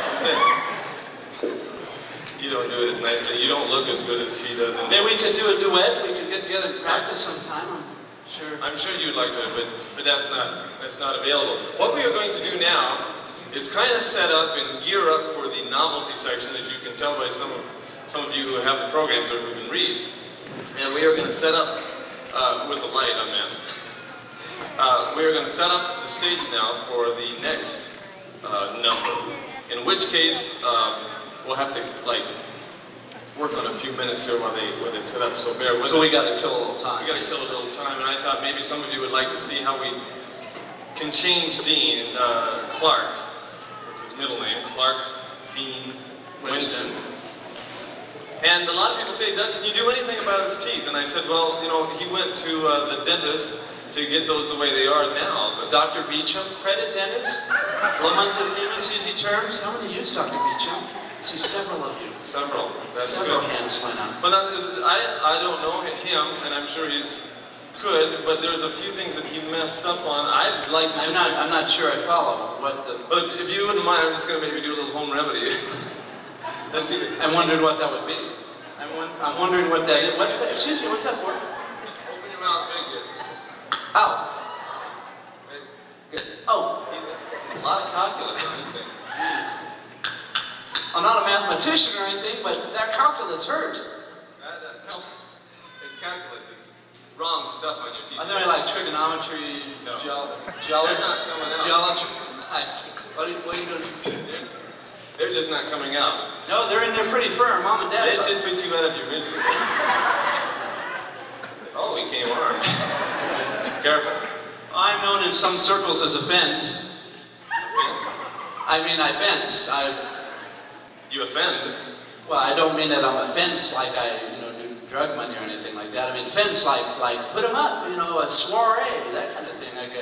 You don't do it as nicely. You don't look as good as she does. Maybe we could do a duet. We could get together and practice sometime. I'm sure you'd like to, but that's not available. What we are going to do now is kind of set up and gear up for the novelty section, as you can tell by some of you who have the programs or who can read. And we are going to set up with the light on that. We are going to set up the stage now for the next number. In which case, we'll have to work on a few minutes here while they set up. So bear with us. So we got to kill a little time. We got to kill a little time, and I thought maybe some of you would like to see how we can change Dean Clark. That's his middle name, Clark Dean Winston. And a lot of people say, Doug, can you do anything about his teeth? And I said, well, he went to the dentist to get those the way they are now. But Dr. Beecham, credit dentist, Lamont payments, easy terms. How many use Dr. Beecham? I see several of you. Several. That's several good. hands went up. But I don't know him, and I'm sure he's could, but there's a few things that he messed up on. I'd like to. I'm not sure I follow what the. But if you wouldn't mind, I'm just going to maybe do a little home remedy. Let's see. I'm wondering what that would be. I'm wondering what that is. What's that? Excuse me. What's that for? Open your mouth big. Ow. Good. Oh. A lot of calculus on this thing. I'm not a mathematician or anything, but that calculus hurts. No, it's calculus. It's wrong stuff on your teeth. Are there like trigonometry, no. geometry? Geometry. What are you doing? They're just not coming out. No, they're in there pretty firm. Mom and Dad. Let's just put you out of your misery. Oh, he came armed. Careful. I'm known in some circles as a fence. Fence? I mean, I fence. You offend. Well, I don't mean that I'm a fence like I, do drug money or anything like that. I mean fence like put them up, a soiree, that kind of thing. Like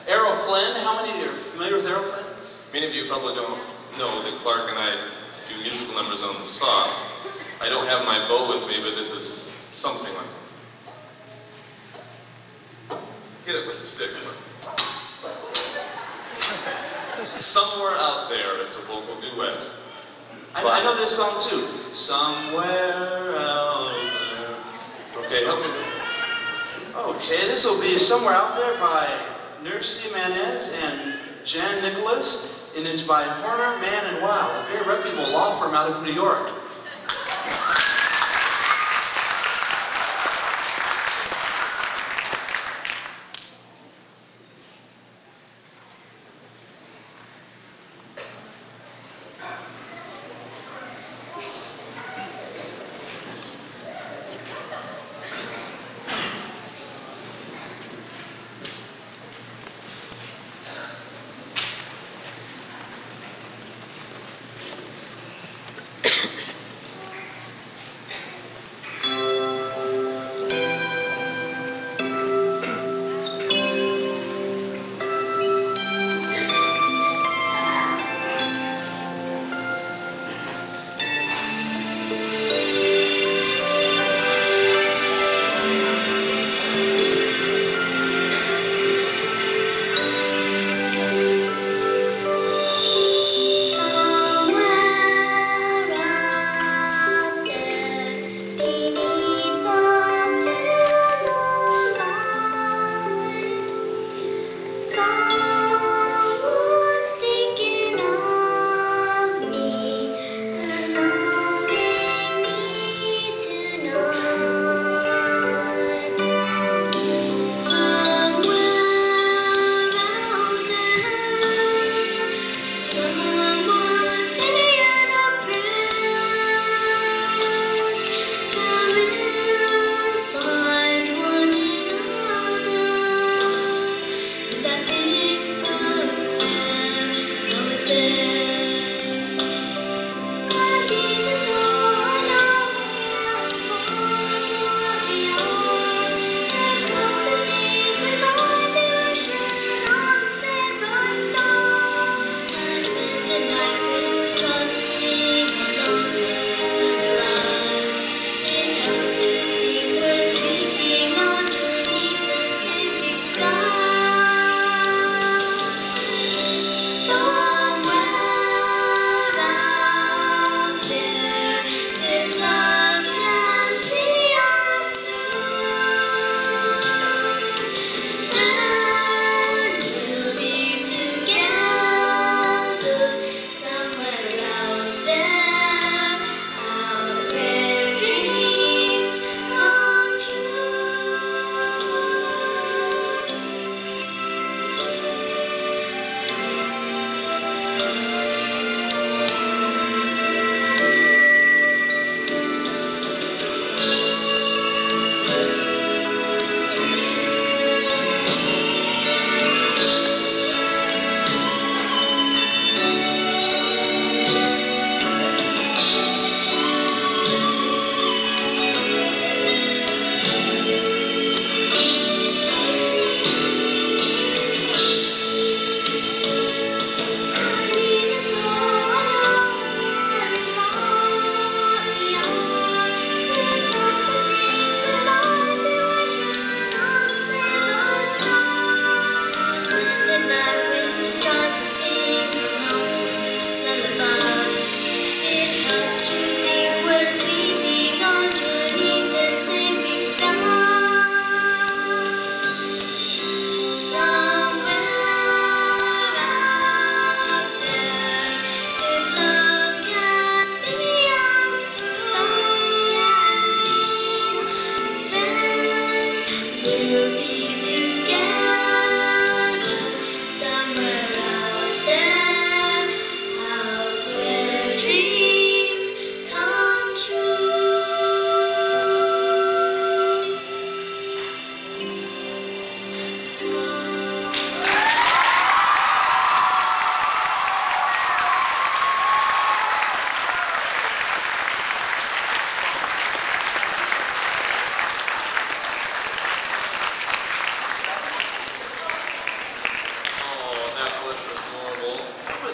Errol Flynn. How many are familiar with Errol Flynn? Many of you probably don't know that Clark and I do musical numbers on the saw. I don't have my bow with me, but this is something like that. Hit it with the stick. Somewhere out there, it's a vocal duet. I know this song too. Somewhere out there. Okay, help me. Okay, this will be Somewhere Out There by Nercy Manez and Jan Nicholas, and it's by Horner, Mann, and Weil, a very reputable law firm out of New York.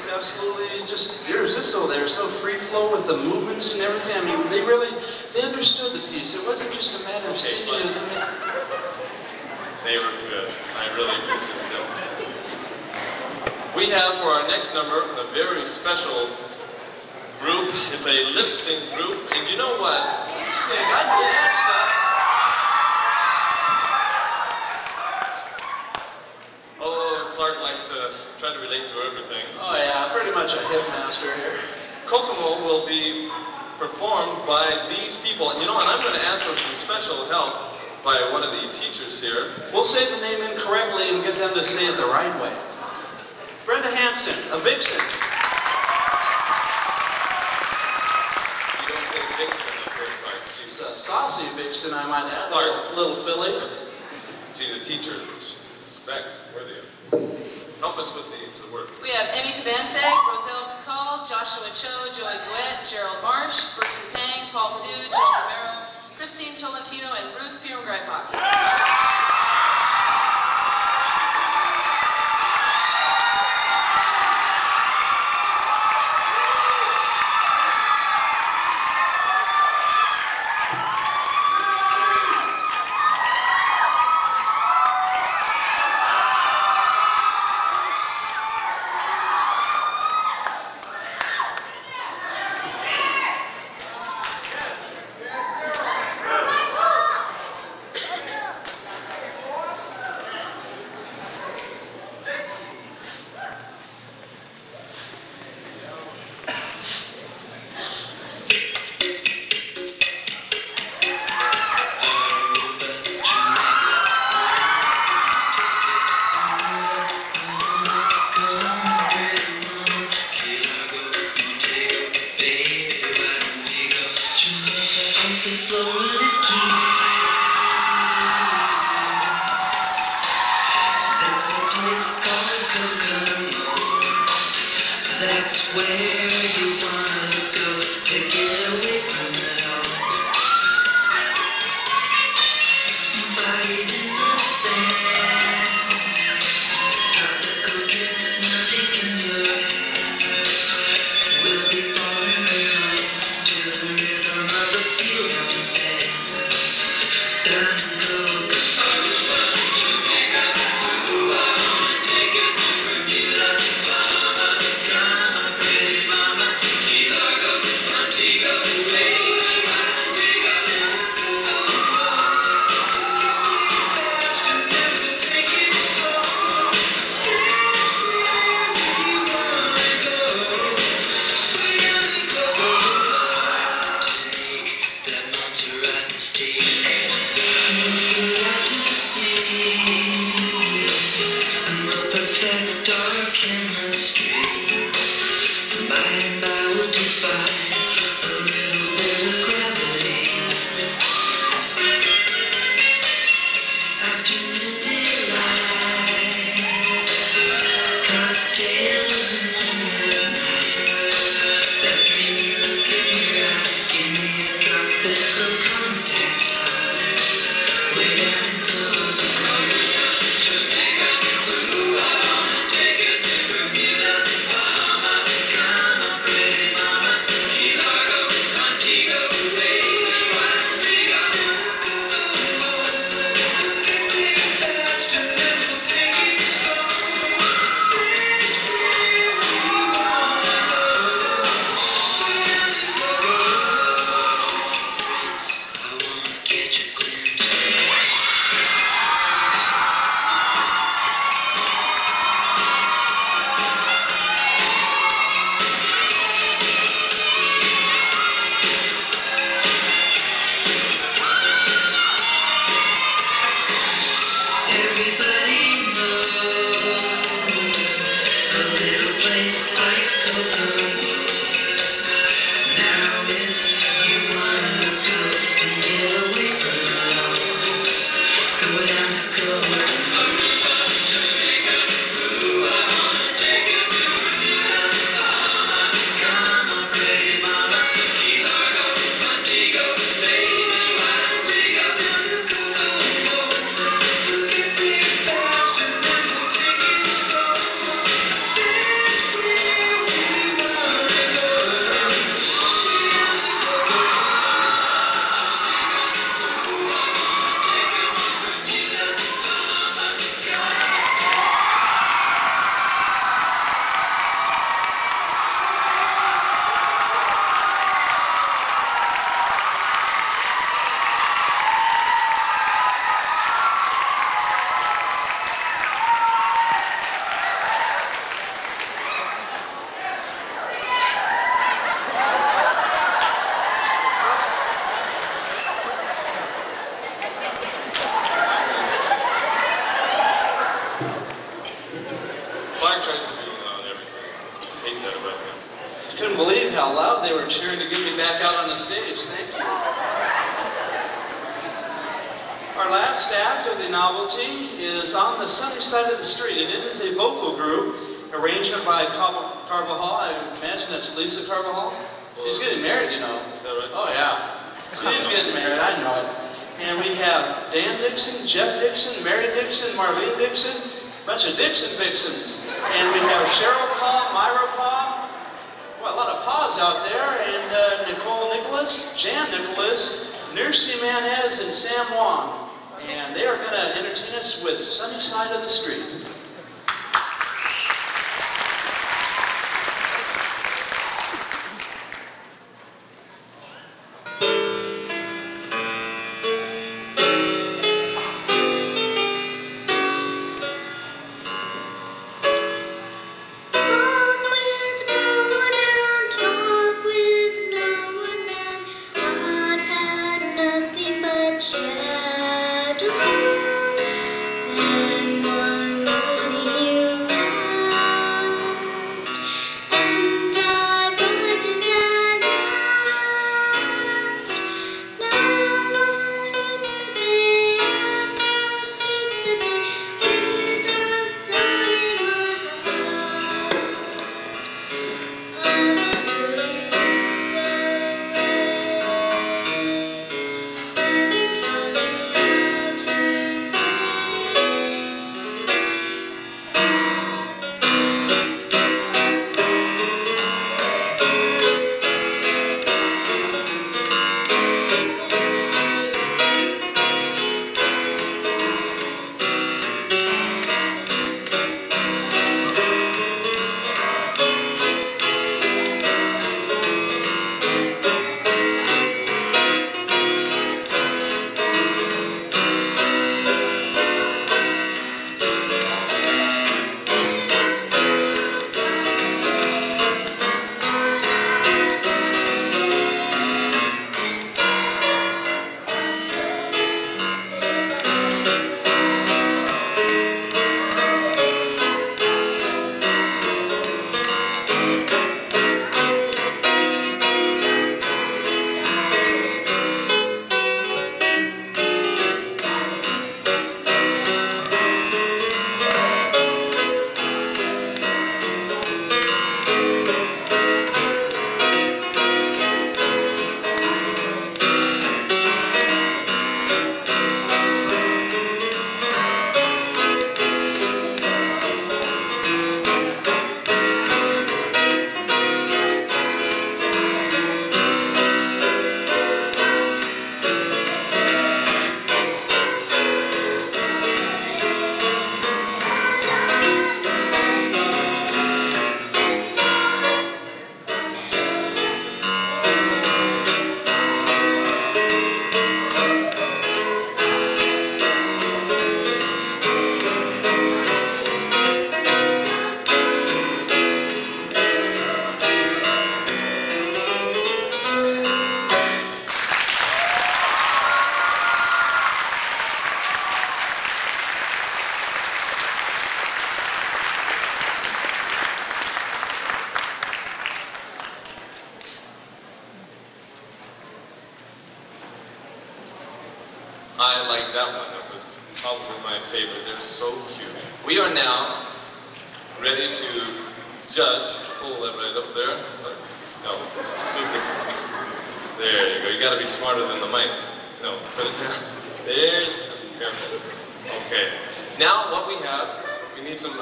was absolutely just irresistible. They were so free flow with the movements and everything. I mean, they understood the piece. It wasn't just a matter of singing. It was They were good. I really appreciate them. We have for our next number a very special group. It's a lip sync group, and you know what? Sing, I know that stuff. Oh, Clark likes to try to relate to everything. Oh yeah, pretty much a hip master here. Kokomo will be performed by these people, and you know what? I'm going to ask for some special help by one of the teachers here. We'll say the name incorrectly and get them to say it the right way. Brenda Hansen, a vixen. You don't say vixen up here, Clark. She's a saucy vixen, I might add. Clark. Little filly. She's a teacher. Respect, worthy of. Help us with the word. We have Emmy Kabansag, Roselle Kakal, Joshua Cho, Joey Gouette, Gerald Marsh, Burton Pang, Paul Padu, Joel Romero, Christine Tolentino, and Bruce Pirum-Greipach. That's where you want to go to get away from it all. Bodies in the sand, tropical drip, nothing in your hand. We'll be falling in love to the rhythm of a steel drum band. Done go, Aruba, Jamaica, ooh, I wanna take you to Bermuda, Bahama. Come on, pretty mama, Key Largo, Montego Bay. hate that about him. I couldn't believe how loud they were cheering to get me back out on the stage. Thank you. Our last act of the novelty is On the Sunny Side of the Street, and it is a vocal group, arrangement by Carvajal. I imagine that's Lisa Carvajal. She's getting married, you know. Is that right? Oh, yeah. She's getting married, I know it. And we have Dan Dixon, Jeff Dixon, Mary Dixon, Marlene Dixon, a bunch of Dixon Vixens. And we have Cheryl Pa, Myra Pa, well, a lot of Pa's out there, and Nicole Nicholas, Jan Nicholas, Nursi Manez, and Sam Wong. And they are going to entertain us with Sunny Side of the Street. I like that one. That was probably my favorite. They're so cute. We are now ready to judge. Pull that right up there. No. There you go. You got to be smarter than the mic. No. Put it down. There. Careful. Okay. Now what we have, we need some. Do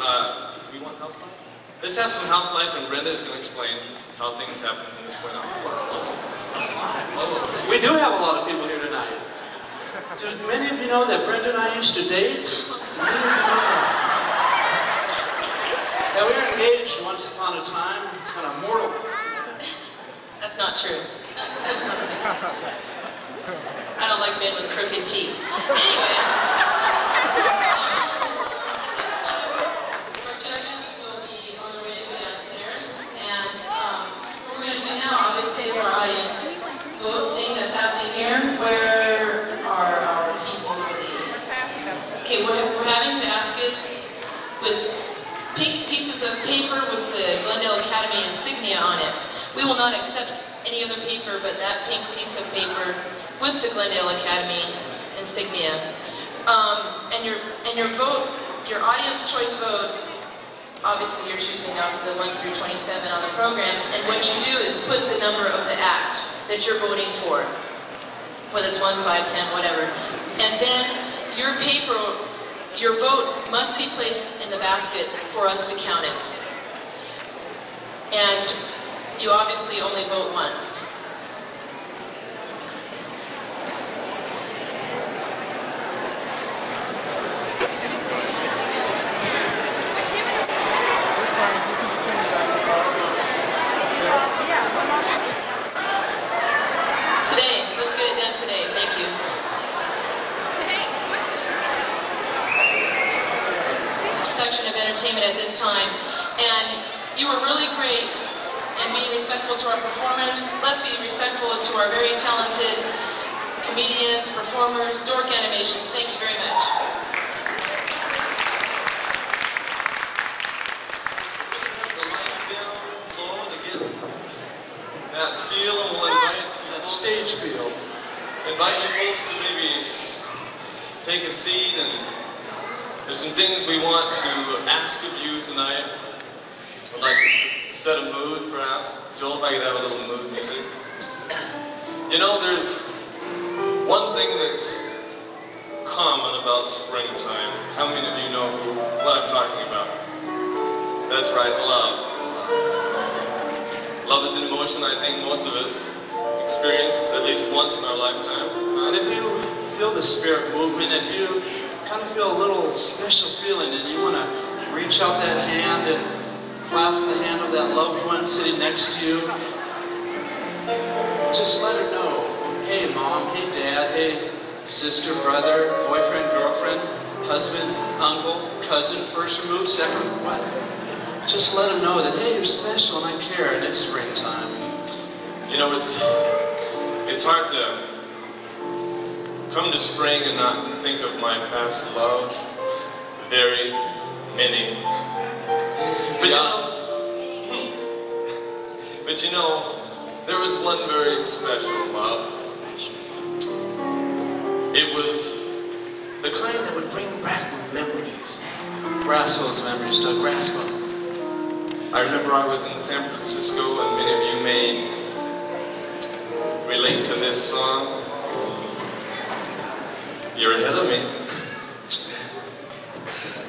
we want house lights? Let's have some house lights, and Brenda is going to explain how things happen from this point on. We do have a lot of people here tonight. Do many of you know that Brenda and I used to date? Many of you know that? Yeah, we were engaged once upon a time, on a mortal. That's not true. I don't like men with crooked teeth. Anyway, this our judges will be on the way to go downstairs, and what we're going to do now, obviously, is our audience vote thing that's happening here. Where are our people for the? Okay, we're having baskets with pink pieces of paper with the the Glendale Academy insignia on it. We will not accept any other paper but that pink piece of paper with the Glendale Academy insignia. And your vote, your audience choice vote, obviously you're choosing off the 1 through 27 on the program, and what you do is put the number of the act that you're voting for, whether it's 1, 5, 10, whatever. And then your paper, your vote must be placed in the basket for us to count it. And you obviously only vote once. Today, let's get it done today. Thank you. Section of entertainment at this time, and you were really great in being respectful to our performers. Let's be respectful to our very talented comedians, performers, dork animations. Thank you very much. The lights down low to get that feel, and we'll invite you That stage feel. Invite you folks to maybe take a seat, and there's some things we want to ask of you tonight. I'd like to set a mood, perhaps. Joel, if I could have a little mood music. You know, there's one thing that's common about springtime. How many of you know what I'm talking about? That's right, love. Love is an emotion I think most of us experience at least once in our lifetime. And if you feel the spirit movement, if you kind of feel a little special feeling and you want to reach out that hand and clasp the hand of that loved one sitting next to you, just let her know, hey mom, hey dad, hey sister, brother, boyfriend, girlfriend, husband, uncle, cousin, first removed, second, what? Just let them know that, hey, you're special and I care, and it's springtime. You know, it's hard to come to spring and not think of my past loves. Very many. But you know, there was one very special love. It was the kind that would bring back memories. Grasp those memories, Doug, grasp them. I remember I was in San Francisco, and many of you may relate to this song. You're ahead of me.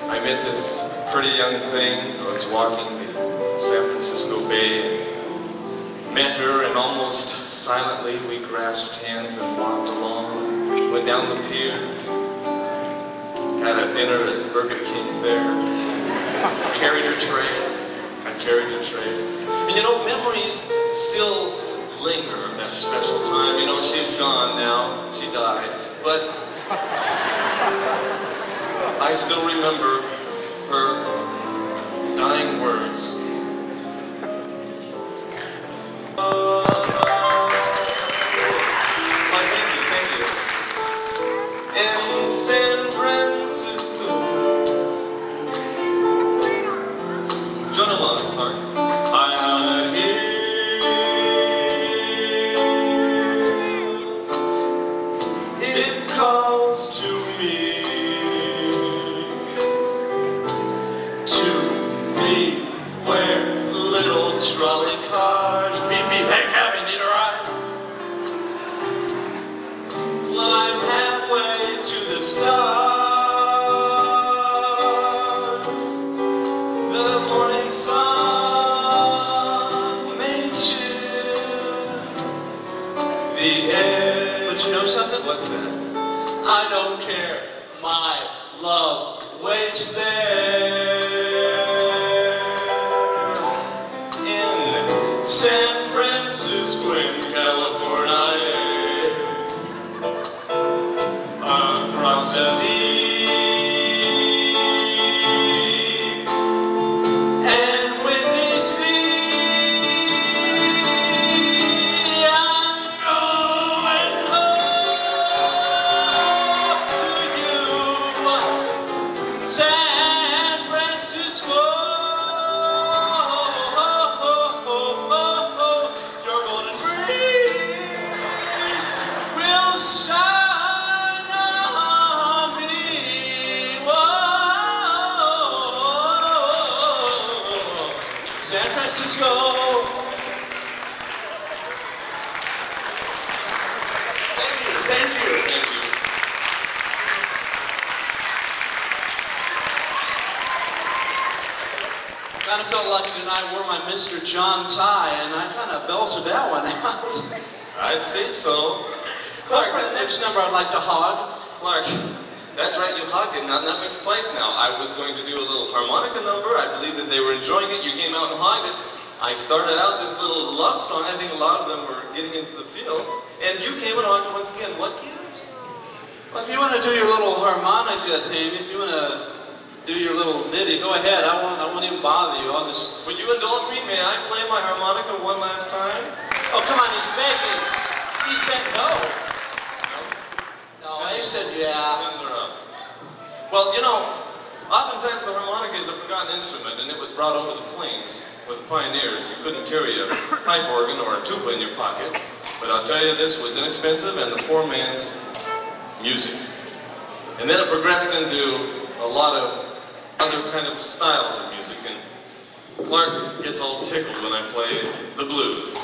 I met this pretty young thing. I was walking the San Francisco Bay and met her, and almost silently we grasped hands and walked along. Went down the pier, had a dinner at Burger King there, carried her tray. I carried a tray. And you know, memories still linger of that special time. You know, she's gone now. She died. But I still remember her dying words. Thank you. In San Francisco. Join along, Clark. I hear it calls to me where little trolley cars beep beep, hey cabby, need a ride? Climb halfway to the stars. The morning sun may chill the air. But you know something? What's that? I don't care. My love waits there. In San Francisco, in California, across the deep and windy sea, I'm going home to you, San Francisco. San Francisco. Thank you. Thank you. Kind of felt lucky tonight. I wore my Mr. John tie, and I kind of belted that one out. I'd say so. Clark, for the next number, I'd like to hog. Clark, that's right, you hogged it. Now, that makes twice now. I was going to do a little harmonica number. I believe that they were enjoying it. You came out and hogged it. I started out this little love song. I think a lot of them were getting into the feel. And you came and hogged it once again. What gives? Well, if you want to do your little harmonica thing, if you want to do your little ditty, go ahead. I won't even bother you. I'll just... Would you indulge me? May I play my harmonica one last time? Oh, come on, he's begging. He's begging. No. No, I said yeah. Send her up. Well, you know, oftentimes the harmonica is a forgotten instrument, and it was brought over the plains with the pioneers. You couldn't carry a pipe organ or a tuba in your pocket. But I'll tell you, this was inexpensive and the poor man's music. And then it progressed into a lot of other kind of styles of music, and Clark gets all tickled when I play the blues.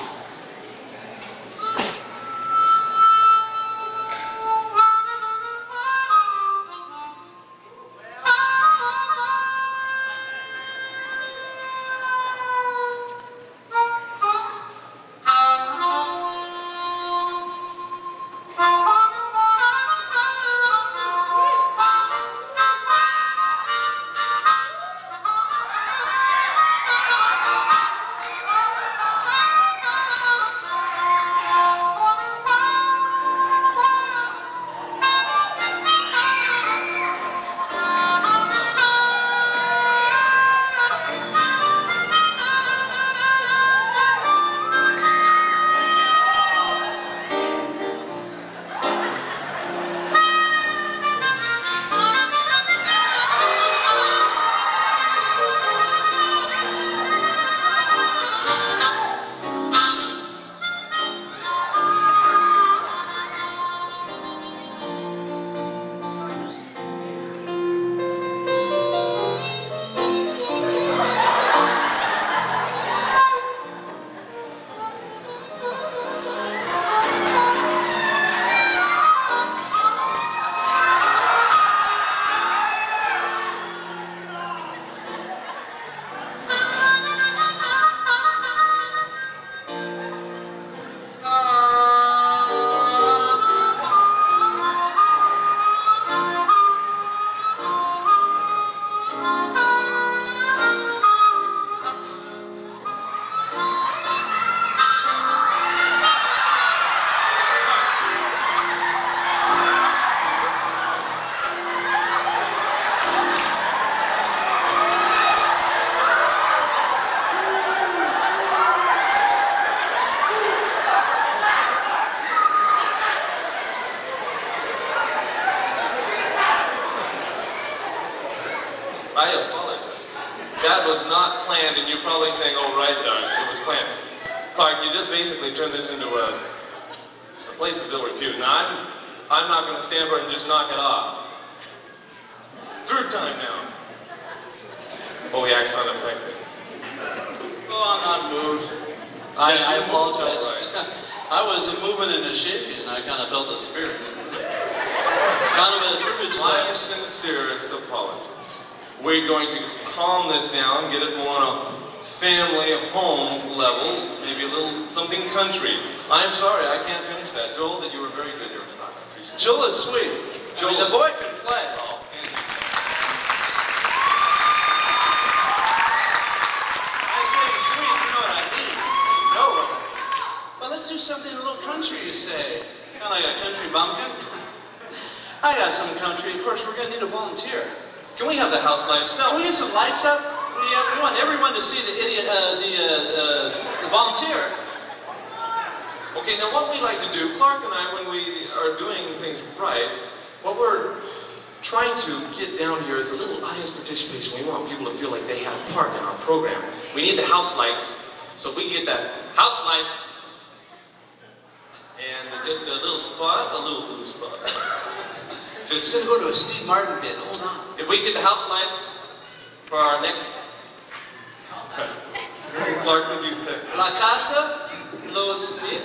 I apologize. That was not planned, and you're probably saying, oh, right, Doug, it was planned. Clark, you just basically turned this into a place of ill repute. Now, I'm not going to stand for it and just knock it off. Third time now. Oh, yeah, I sound effective. Oh, I'm not moved. I apologize. Right. I was moving and shaking, and I kind of felt the spirit. Kind of a tribute to my sincerest apologies. We're going to calm this down, get it more on a family, home level, maybe a little something country. I'm sorry, I can't finish that. Joel, that you were very good here tonight. Joel is sweet. Joel, I mean, the boy can play. Oh, I say sweet, you know what I mean. No. Well, let's do something a little country, you say. Kind of like a country bumpkin. I got some country. Of course, we're going to need a volunteer. Can we have the house lights? No. Can we get some lights up? We want everyone to see the volunteer. Okay, now what we like to do, Clark and I, when we are doing things right, what we're trying to get down here is a little audience participation. We want people to feel like they have a part in our program. We need the house lights, so if we get that house lights, and just a little spot, a little blue spot. Just going to go to a Steve Martin bit. Hold on. If we get the house lights for our next... Clark, would you pick? La Casa, Los Mil.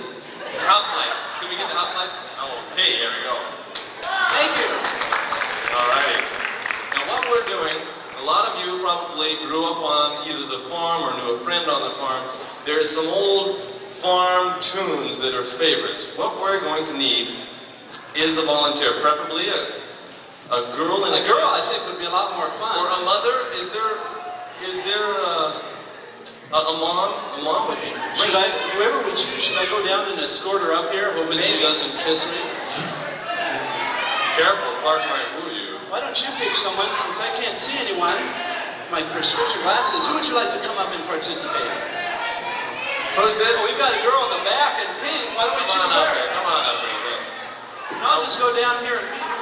House lights. Can we get the house lights? Oh, hey, there we go. Thank you. All right. Now what we're doing, a lot of you probably grew up on either the farm or knew a friend on the farm. There's some old farm tunes that are favorites. What we're going to need is a volunteer, preferably a girl and A girl, I think, would be a lot more fun. or a mother. Is there a mom? A mom would be great. Whoever we choose, should I go down and escort her up here, hoping she doesn't kiss me? Careful, Clark might woo you. Why don't you pick someone, since I can't see anyone? My prescription glasses. Who would you like to come up and participate? Who's this? Oh, we've got a girl in the back in pink. Why don't we choose her? Come on up here. No, I'll just go down here and meet her.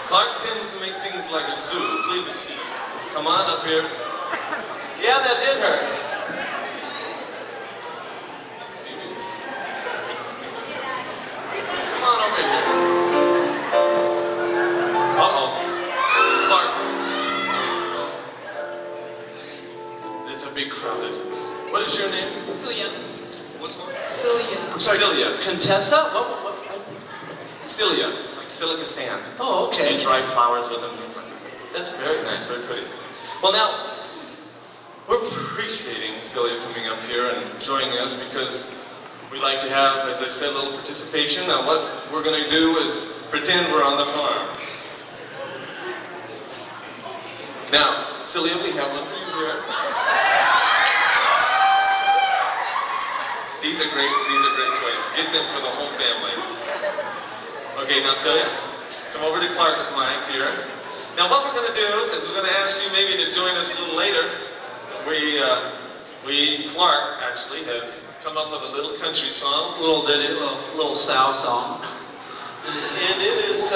Clark tends to make things like a zoo. Please excuse me. Come on up here. Yeah, that did hurt. Come on over here. Uh-oh. Clark. It's a big crowd, isn't it? What is your name? Celia. What's more? Celia. I'm sorry. Celia. Contessa? What? Cilia, like silica sand. Oh, okay. You dry flowers with them, things like that. That's very nice, very pretty. Well, now, we're appreciating Cilia coming up here and joining us because we like to have, as I said, a little participation. Now, what we're going to do is pretend we're on the farm. Now, Cilia, we have one for you here. These are great toys. Get them for the whole family. Okay, now Celia, come over to Clark's mic here. Now what we're going to do is we're going to ask you maybe to join us a little later. Clark actually has come up with a little country song, a little sow song. And it is,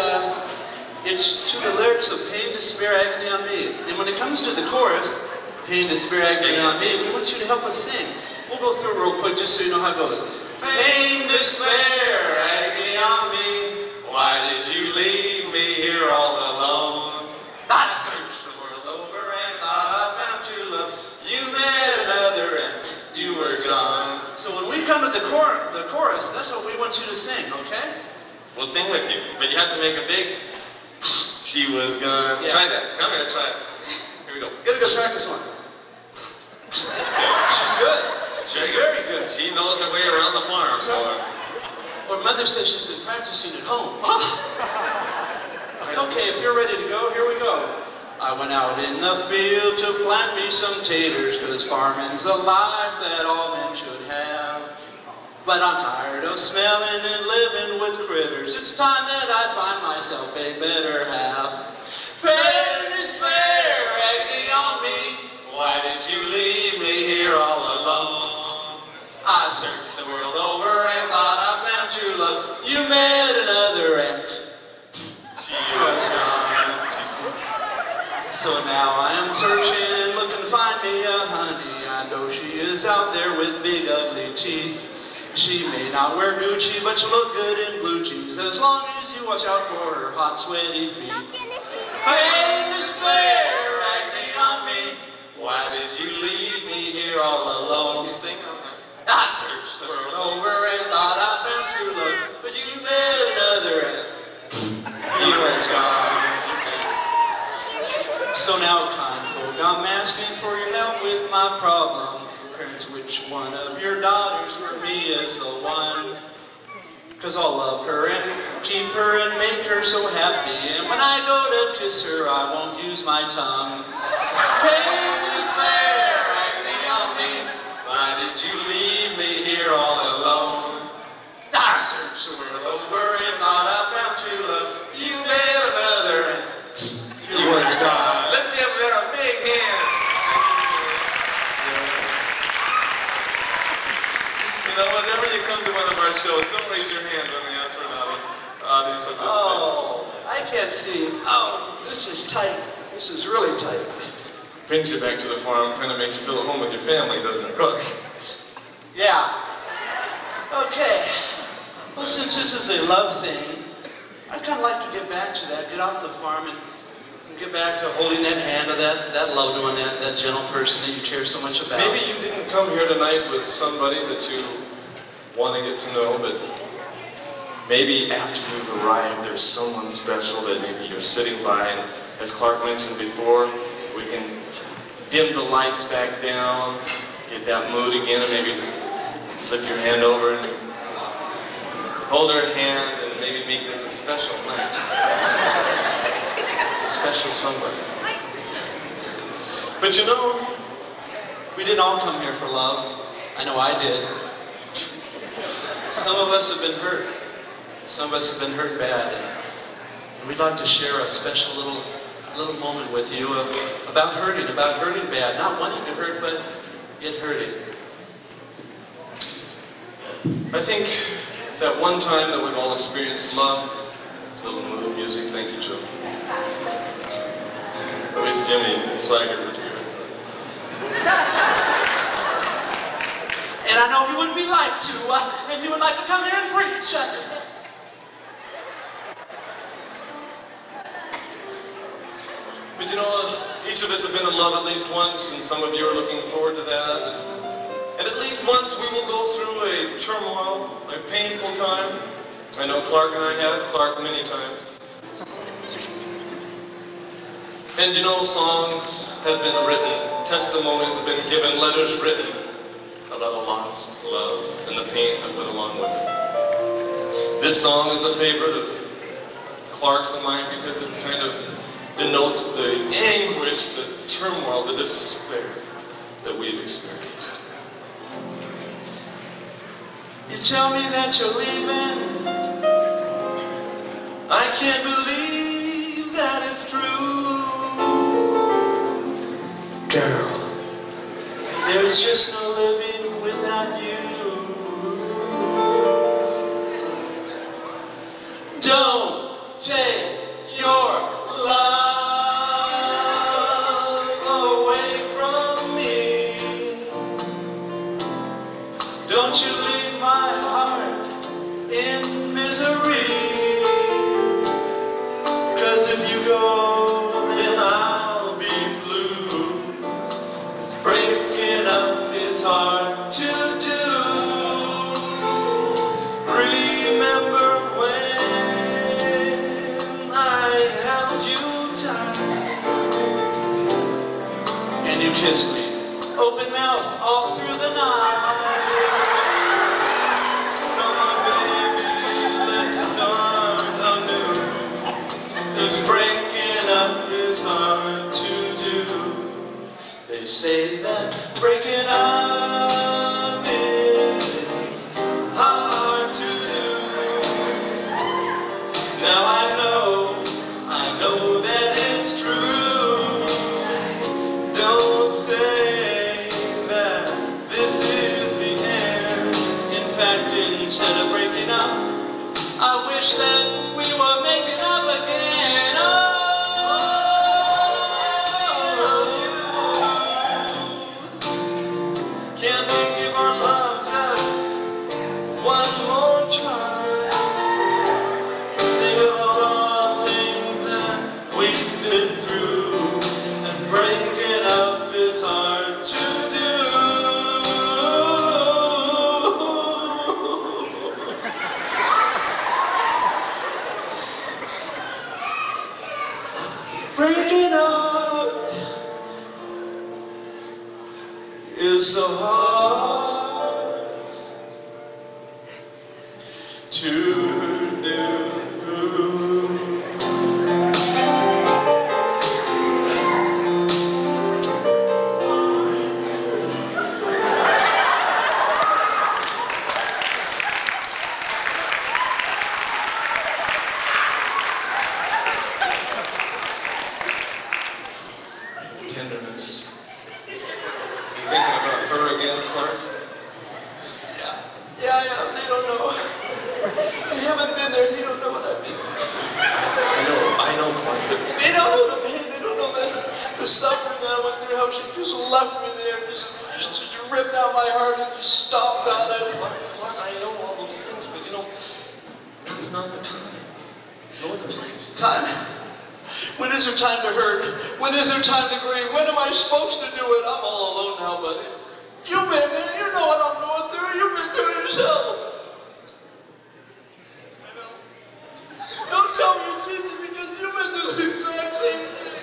it's to the lyrics of Pain, Despair, Agony on Me. And when it comes to the chorus, Pain, Despair, Agony on Me, we want you to help us sing. We'll go through it real quick just so you know how it goes. Pain, despair, agony on me. Why did you leave me here all alone? I searched the world over and thought I found true love. You met another and you were gone. So when we come to the chorus, that's what we want you to sing, okay? We'll sing with you, but you have to make a big she was gone. Yeah. Try that. Come here, try it. Here we go. Gotta go practice one. She's good. She's very good. She knows her way around the farm. So. Or Mother says she's been practicing at home. Okay, if you're ready to go, here we go. I went out in the field to plant me some taters, 'cause farming's a life that all men should have. But I'm tired of smelling and living with critters. It's time that I find myself a better half. Pain, despair, agony on me. Why did you leave me here all alone? I searched the world over and thought I found true love. You met another and she was gone. So now I am searching and looking to find me a honey. I know she is out there with big ugly teeth. She may not wear Gucci, but she'll look good in blue jeans, as long as you watch out for her hot, sweaty feet. Pain, despair, agony on me. Why did you leave me here all alone? You sing on that. I searched the world over and thought I found true love, but you met another and he was gone. So now, kind folk, I'm asking for your help with my problem. Parents, which one of your daughters for me is the one? 'Cause I'll love her and keep her and make her so happy. And when I go to kiss her, I won't use my tongue. Pain, despair, agony on me. Why did you leave me here all alone? I searched the world over and thought I found true love. You met another and he was gone. Let's give her a big hand. You know, whenever you come to one of our shows, don't raise your hand when we ask for an audience participation. Oh, I can't see. Oh, this is tight. This is really tight. Brings you back to the farm, kind of makes you feel at home with your family, doesn't it, Cook? Yeah. Okay. Well, since this is a love thing, I'd kind of like to get back to that, get off the farm and Get back to holding that hand of that loved one, that gentle person that you care so much about. Maybe you didn't come here tonight with somebody that you want to get to know, but maybe after you've arrived, there's someone special that maybe you're sitting by, and as Clark mentioned before, we can dim the lights back down, get that mood again, and maybe slip your hand over and hold her hand and maybe make this a special night. Special somebody. But you know, we didn't all come here for love. I know I did. Some of us have been hurt. Some of us have been hurt bad. And we'd like to share a special little moment with you about hurting bad. Not wanting to hurt, but yet hurting. I think that one time that we've all experienced love, a little mood music, thank you, Joe. I wish Jimmy Swagger was here. And I know you would be like to, and you would like to come here and preach. But you know, each of us have been in love at least once, and some of you are looking forward to that. And at least once we will go through a turmoil, a painful time. I know Clark and I have, Clark many times. And you know, songs have been written, testimonies have been given, letters written about a lost love and the pain that went along with it. This song is a favorite of Clark's and mine because it kind of denotes the anguish, the turmoil, the despair that we've experienced. You tell me that you're leaving. I can't believe that is true. Girl, there's just no living without you. Don't take your love away from me. Don't you leave my heart in misery. 'Cause if you go, then I'll be blue. Breaking up is hard to do. Remember when I held you tight and you kissed me open mouth all through the night. Come on, baby, let's start anew. 'Cause breaking up is hard to do. They say that breaking up is hard to do. Now I know that it's true. Don't say that this is the end. In fact, instead of breaking up, I wish that we were making up again. Oh, can't we give our love just one more try? Think of all the things that we've been through, and breaking up is hard to do. Breaking up is so hard to do. Tenderness. You thinking about her again, Clark? Yeah, they don't know. They haven't been there, they don't know what I mean. I know, Clark, but They don't know the pain, they don't know the suffering that I went through, how she just left me there, just ripped out my heart and just stomped on it. Clark, I know all those things, but you know, now's not the time. No other place. Time? When is there time to hurt? When is there time to grieve? When am I supposed to do it? I'm all alone now, buddy. You've been there. You know what I'm going through. You've been through it yourself. I know. Don't tell me it's easy because you've been through the exact same thing.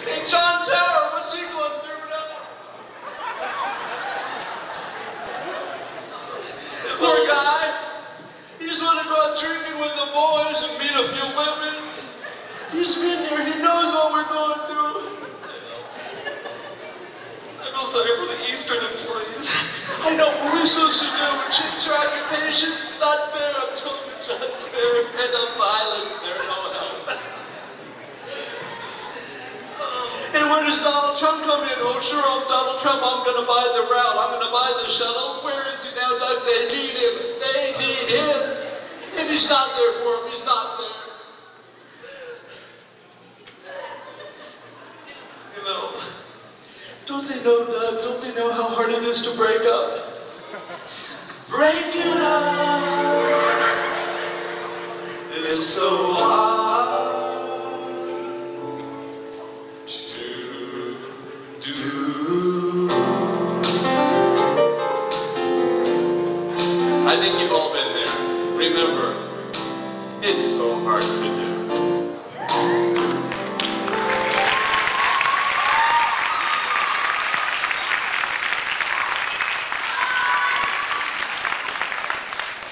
Hey, John Tower, what's he going through now? Poor guy. He just want to go out drinking with the boys and meet a few women. He's been there. He knows what we're going through. I feel sorry for the Eastern employees. I know what we're supposed to do. Change our occupations. It's not fair. I'm telling you, it's not fair. And the violence. There's no help. And where does Donald Trump come in? Oh, sure, I'm Donald Trump. I'm going to buy the route. I'm going to buy the shuttle. Where is he now? They need him. They need him. And he's not there for him. He's not there. You know, Don't they know, Doug? Don't they know how hard it is to break up? Break it up. It's so hard to do. I think you've all been there. Remember, it's so hard to do.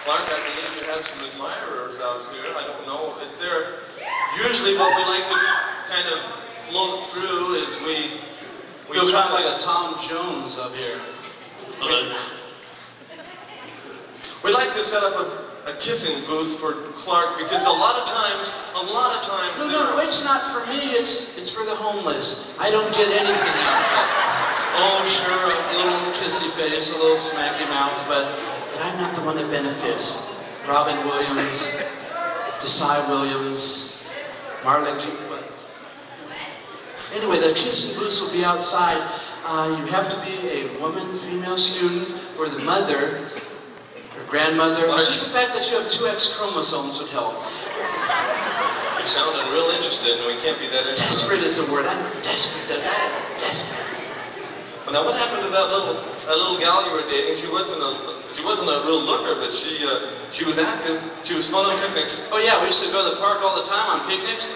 Clark, I believe you have some admirers out here. I don't know. Is there... Usually what we like to kind of float through is we Feels kind of like a Tom Jones up here. We like to set up a kissing booth for Clark because a lot of times. No, it's not for me. It's for the homeless. I don't get anything out of it. Oh, sure, a little kissy face, a little smacky mouth, but I'm not the one that benefits. Robin Williams, Desai Williams, Marla King. Anyway, the kissing booths will be outside. You have to be a woman, female student, or the mother, or grandmother, or just the fact that you have 2 X chromosomes would help. You're sounding real interested, and we can't be that interested. Desperate is a word. I'm desperate. Desperate. Well, now what happened to that little gal you were dating? She wasn't a real looker, but she was active. She was fun on picnics. Oh yeah, we used to go to the park all the time on picnics.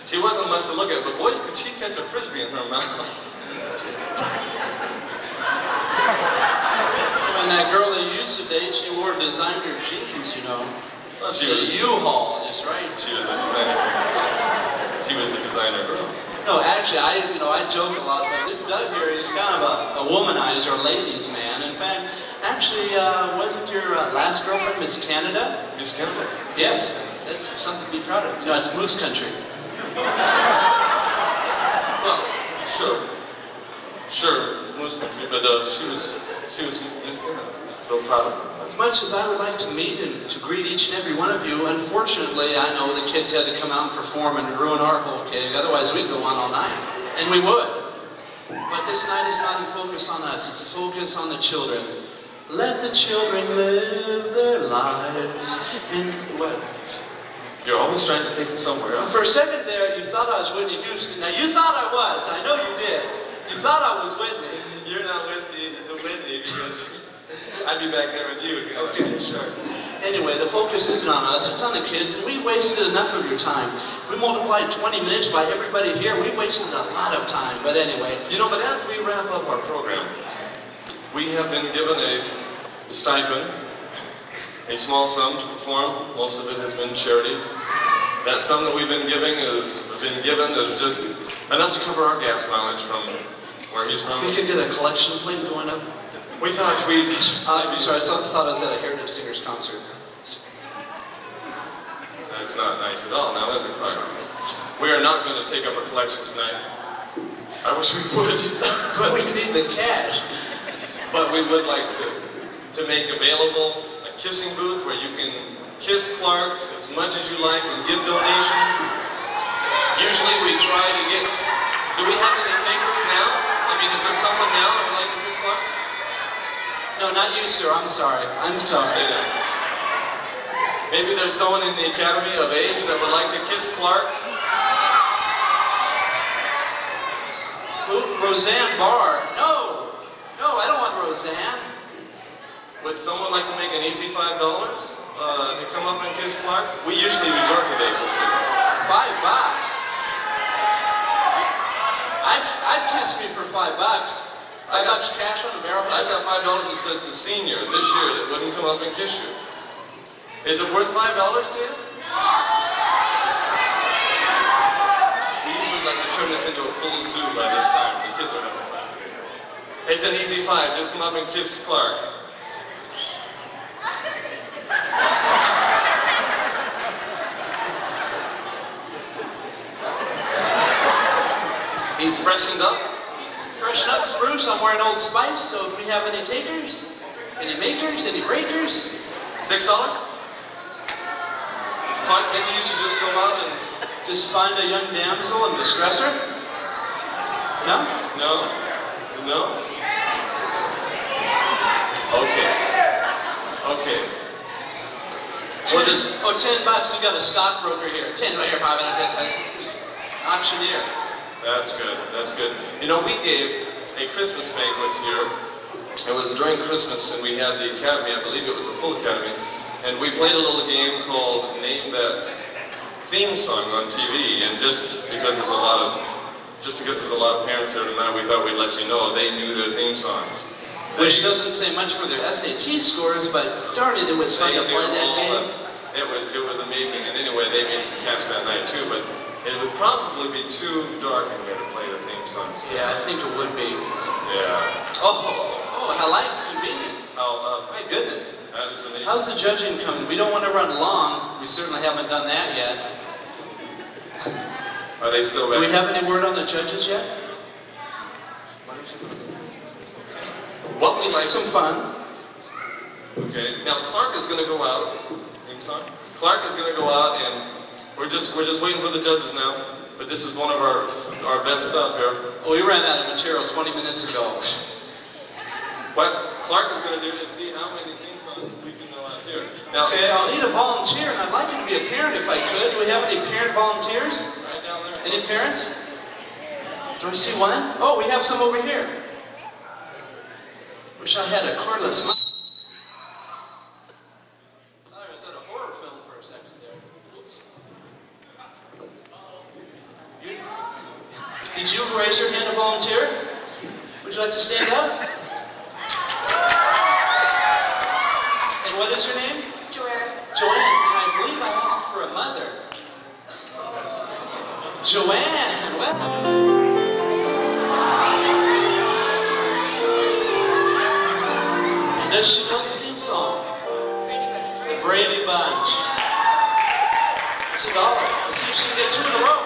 She wasn't much to look at, but boy, could she catch a frisbee in her mouth. And that girl that you used to date, she wore designer jeans, you know. Well, she was U-Haul, just right. She was a designer. She was a designer girl. No, actually, I joke a lot, but this Doug here is kind of a womanizer, a ladies' man. In fact, actually, wasn't your last girlfriend Miss Canada? Miss Canada? Yes, that's something to be proud of. You know, it's Moose Country. Well, sure, Moose Country, but she was Miss Canada. Real proud of her. As much as I would like to meet and to greet each and every one of you, unfortunately, I know the kids had to come out and perform and ruin our whole gig. Otherwise, we'd go on all night, and we would. But this night is not a focus on us; it's a focus on the children. Let the children live their lives. And what? You're always trying to take it somewhere else. For a second there, you thought I was Whitney Houston. Now, you thought I was. I know you did. You thought I was Whitney. You're not Whitney because I'd be back there with you. Okay, sure. Anyway, the focus isn't on us. It's on the kids, and we've wasted enough of your time. If we multiplied 20 minutes by everybody here, we've wasted a lot of time. But anyway. You know, but as we wrap up our program, we have been given a stipend, a small sum to perform. Most of it has been charity. That sum that we've been given is just enough to cover our gas mileage from where he's from. We could get a collection plate going up. We thought we'd... Sorry, I thought I was at a Heritage Singers concert. That's not nice at all now, is it, Clark? We are not going to take up a collection tonight. I wish we would. But we need the cash. But we would like to make available a kissing booth where you can kiss Clark as much as you like and give donations. Usually we try to get... Do we have any takers now? I mean, is there someone now that would like to kiss Clark? No, not you, sir. I'm sorry. I'm sorry. Stay down. Maybe there's someone in the Academy of Age that would like to kiss Clark. Who? Roseanne Barr. No. No, I don't want Roseanne. Would someone like to make an easy $5 to come up and kiss Clark? We usually resort to this. $5. I'd kiss me for $5. I got cash on the barrelhead. I've got $5 that says the senior this year that wouldn't come up and kiss you. Is it worth $5 to you? We usually like to turn this into a full zoo by this time. The kids are having fun. It's an easy $5. Just come up and kiss Clark. He's freshened up. Freshen up, spruce. I'm wearing Old Spice, so if we have any takers, any makers, any breakers. $6? Clark, maybe you should just go out and... Just find a young damsel in distress her? No? No? No? Okay. Okay. We'll just... Oh, $10. We got a stockbroker here. 10 right here, 5 auctioneer. That's good. That's good. You know, we gave a Christmas banquet here. It was during Christmas, and we had the Academy. I believe it was a full Academy. And we played a little game called Name That Theme Song on TV. And just because there's a lot of parents here tonight, we thought we'd let you know they knew their theme songs. Which doesn't say much for their SAT scores, but darn it, it was fun to play that game. It was amazing. And anyway, they made some cash that night too. But it would probably be too dark in here to play the theme songs. Yeah, I think it would be. Yeah. Oh, how light's convenient. Oh, my goodness. That is amazing. How's the judging coming? We don't want to run long. We certainly haven't done that yet. Are they still ready? Do we have any word on the judges yet? What we like... Some fun. Okay. Now Clark is going to go out. Theme song? Clark is going to go out, and we're just waiting for the judges now. But this is one of our best stuff here. Oh, we ran out of material 20 minutes ago. What Clark is going to do is see how many theme songs we can know out here. Now, okay, I'll need a volunteer, and I'd like you to be a parent if I could. Do we have any parent volunteers? Right down there. Any parents? Do I see one? Oh, we have some over here. Wish I had a cordless mic. I was at a horror film for a second there. Oops. Did you raise your hand to volunteer? Would you like to stand up? And what is your name? Joanne. Joanne, and I believe I asked for a mother. Joanne, well. And does she know the theme song? The Brady Bunch. It's $1. Let's see if she can get 2 in a row.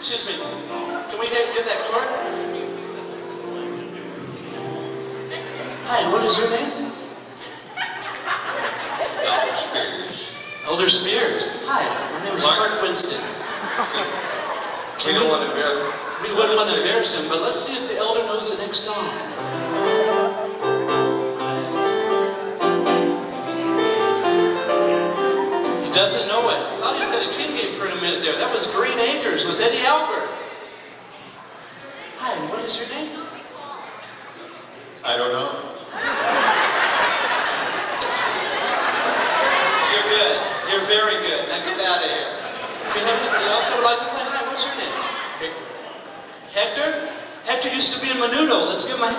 Excuse me. Can we get that card? Hi, what is your name? Elder Spears. Elder Spears. Hi, my name is Clark Winston. We don't want to embarrass him. We wouldn't want to embarrass him, but let's see if the elder knows the next song. He doesn't know it. I thought he was at a kid game for a minute there. That was Green Acres with Eddie Albert. Hi, what is your name? I don't know. You're good. You're very good. Now get out of here. Do you have anybody else who would like to play? Hi, what's your name? Hector? Hector used to be in Menudo. Let's give him a...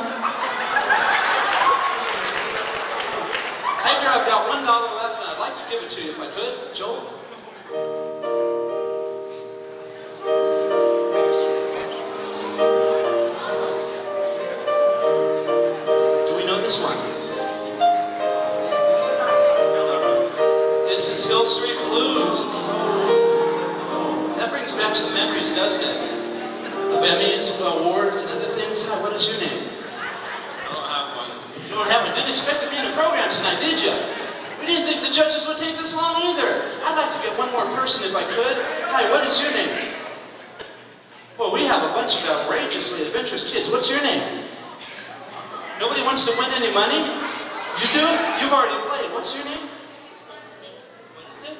Hector, I've got $1 left and I'd like to give it to you if I could. Joel? Do we know this one? This is Hill Street Blues. Oh, that brings back some memories, doesn't it? Of Emmys, awards, and other things. Hi, what is your name? I don't have one. You don't have one. Didn't expect to be in the program tonight, did you? We didn't think the judges would take this long either. I'd like to get one more person if I could. Hi, what is your name? Well, we have a bunch of outrageously adventurous kids. What's your name? Nobody wants to win any money? You do? You've already played. What's your name? What is it?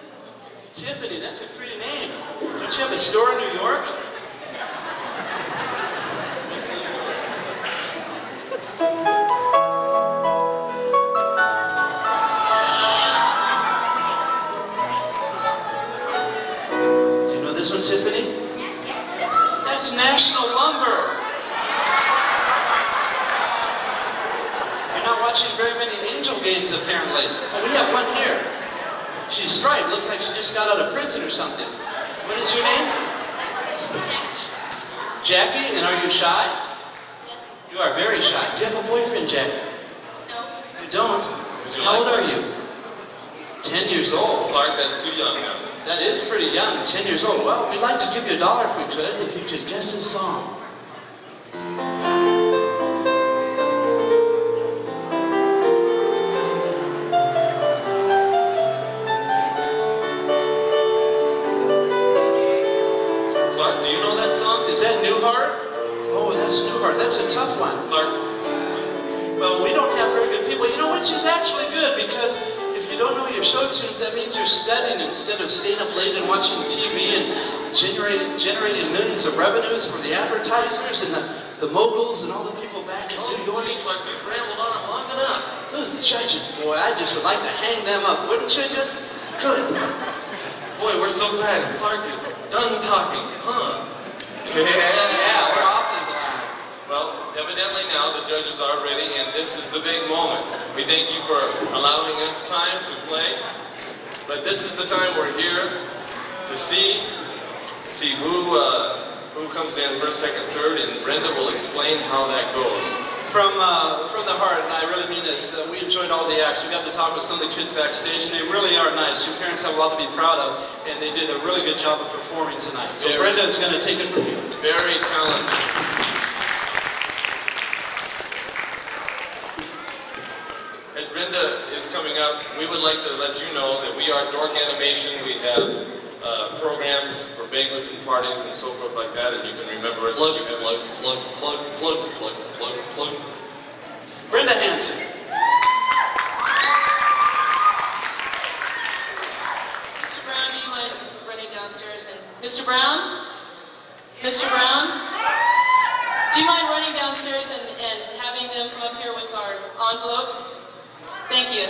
Tiffany. That's a pretty name. Don't you have a store in New York? Tiffany? That's National Lumber. You're not watching very many Angel games, apparently. Oh, we have one here. She's striped. Looks like she just got out of prison or something. What is your name? Jackie. And are you shy? Yes. You are very shy. Do you have a boyfriend, Jackie? No. You don't? How old are you? 10 years old. Clark, that's too young now. That is pretty young, 10 years old. Well, we'd like to give you $1 if we could, if you could guess this song. Clark, do you know that song? Is that Newhart? Oh, that's Newhart. That's a tough one. Clark? Well, we don't have very good people. You know, which is actually good, because if you don't know your show tunes, that means you're studying instead of staying up late and watching TV and generating millions of revenues for the advertisers and the moguls and all the people back in New York. Clark, you've rambled on long enough. Those judges, boy, I just would like to hang them up, wouldn't you just? Good. Boy, we're so glad Clark is done talking, huh? Yeah, we're awfully glad. Well, evidently now the judges are ready, and this is the big moment. We thank you for allowing us time to play, but this is the time we're here to see who comes in first, second, third, and Brenda will explain how that goes. From the heart, and I really mean this, we enjoyed all the acts. We got to talk with some of the kids backstage, and they really are nice. Your parents have a lot to be proud of, and they did a really good job of performing tonight. So Brenda is going to take it from you. Very talented. As Brenda is coming up, we would like to let you know that we are Dork Animation. We have programs for banquets and parties and so forth like that, and you can remember us. Plug. Brenda Hanson. Mr. Brown, do you mind running downstairs and... Mr. Brown? Mr. Brown? Do you mind running downstairs and having them come up here with our envelopes? Thank you.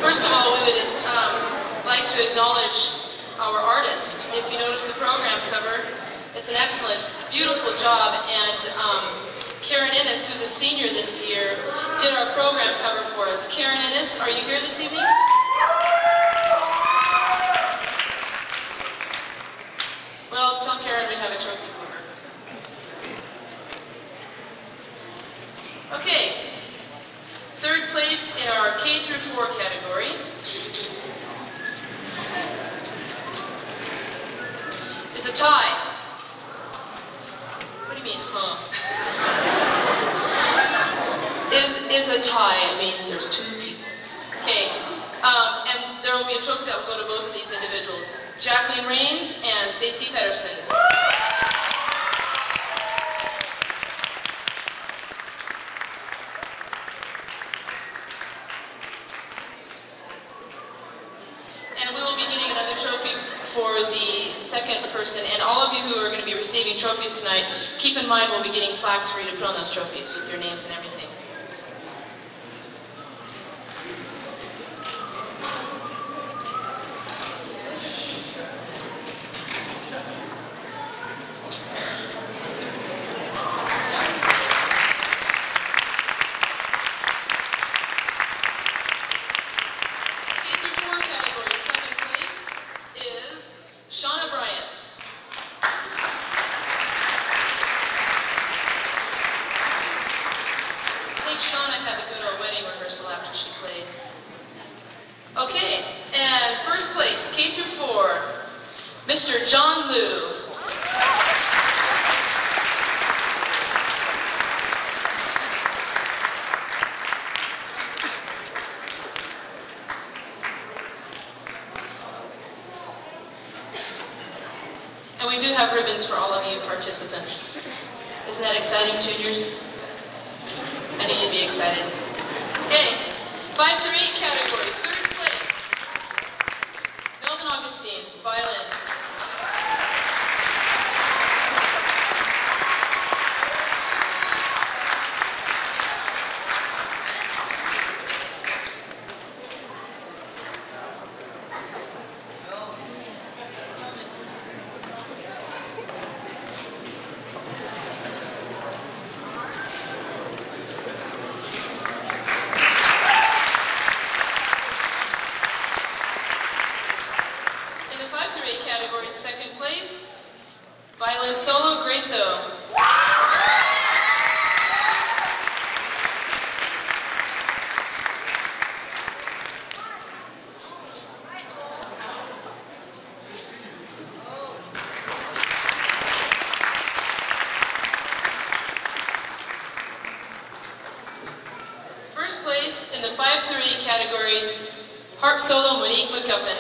First of all, we would like to acknowledge our artist. If you notice the program cover, it's an excellent, beautiful job, and Karen Innes, who's a senior this year, did our program cover for us. Karen Innes, are you here this evening? Well, tell Karen we have a trophy for her. Okay, third place in our K through 4 category is a tie. What do you mean, huh? Is a tie. It means there's 2 people. Okay, and there will be a trophy that will go to both of these individuals. Jacqueline Rains and Stacy Pedersen. And we will be getting another trophy for the second person. And all of you who are going to be receiving trophies tonight, keep in mind we'll be getting plaques for you to put on those trophies with your names and everything. Okay, and first place, K through 4, Mr. John Liu. And we do have ribbons for all of you participants. Isn't that exciting, juniors? I need you to be excited. Okay, 5 through 8 category, third place. Melvin Augustine, violin. Category, second place, violin solo, Graso. First place in the 5 through 8 category, harp solo, Monique McGuffin.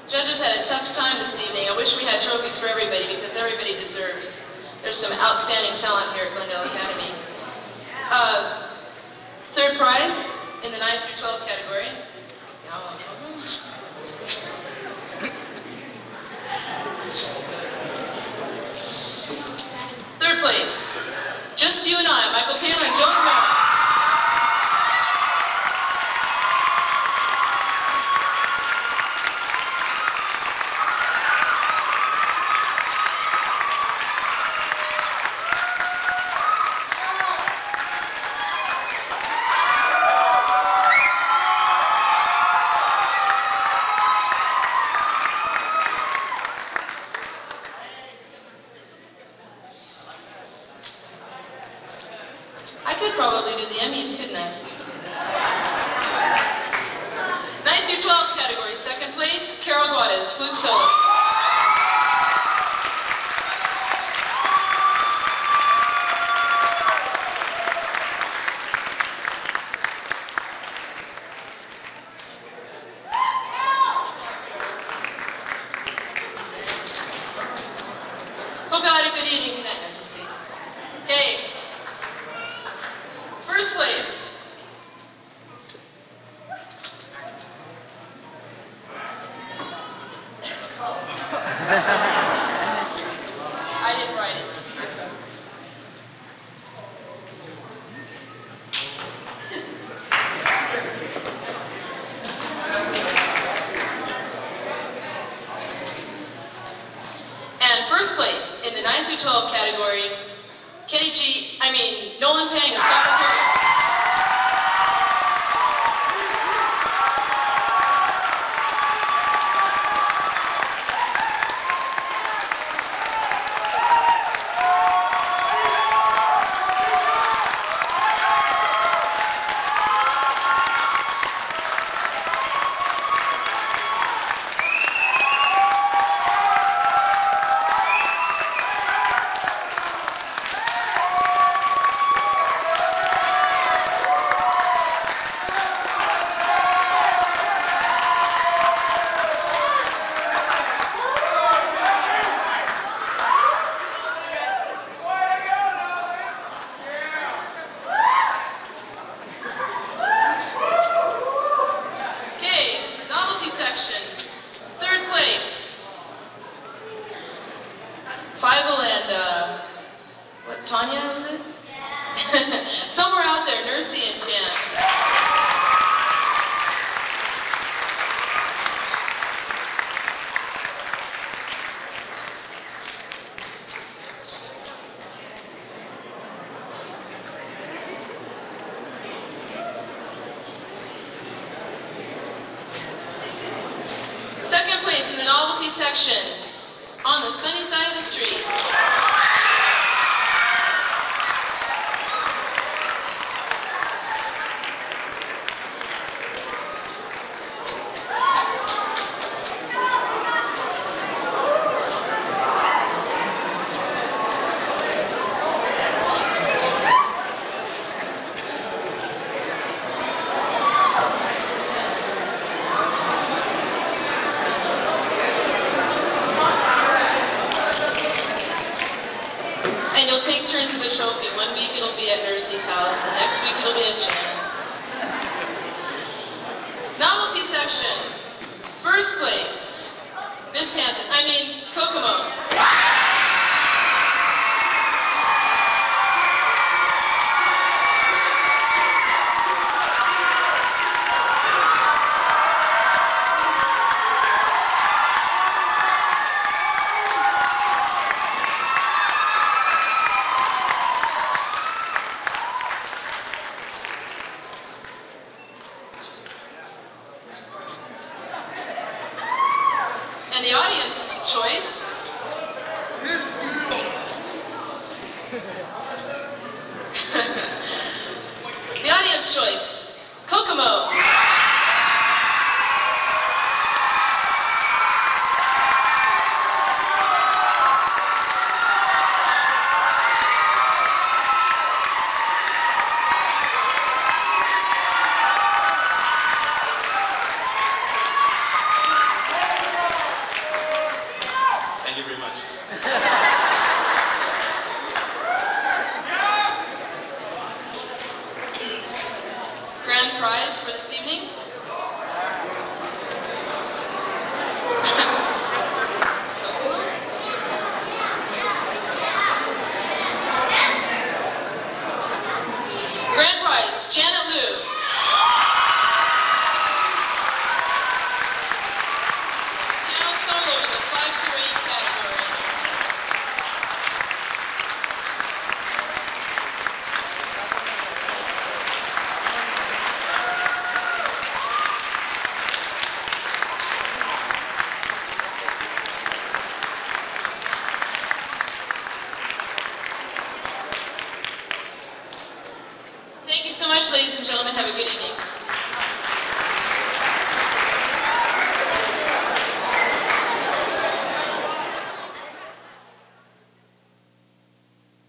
Judges had a tough time this evening. I wish we had trophies for everybody because everybody deserves. There's some outstanding talent here at Glendale Academy. Third prize in the 9 through 12 category. Third place, Just You and I, Michael Taylor and Joan Brown. I could probably do the Emmys, couldn't I? 9 through 12 category, second place, Carol Guades, flute solo. Hope you had a good evening tonight. No, just kidding. Okay. First place. through 12 category, Nolan Pang and Scott McCoy. Tanya, was it? Somewhere out there, Nursey and Jan. Second place in the novelty section, On the Sunny Side of the Street. And you'll take turns with the trophy. 1 week it'll be at Nursey's house, the next week it'll be at Jan's. Novelty section. First place, Miss Hampton, Kokomo. And the audience choice. The audience choice, Kokomo. Thank you very much. Grand prize for this evening. Grand prize, Janet Liu. Piano solo in the 5 through 8 category. Thank you so much, ladies and gentlemen. Have a good evening.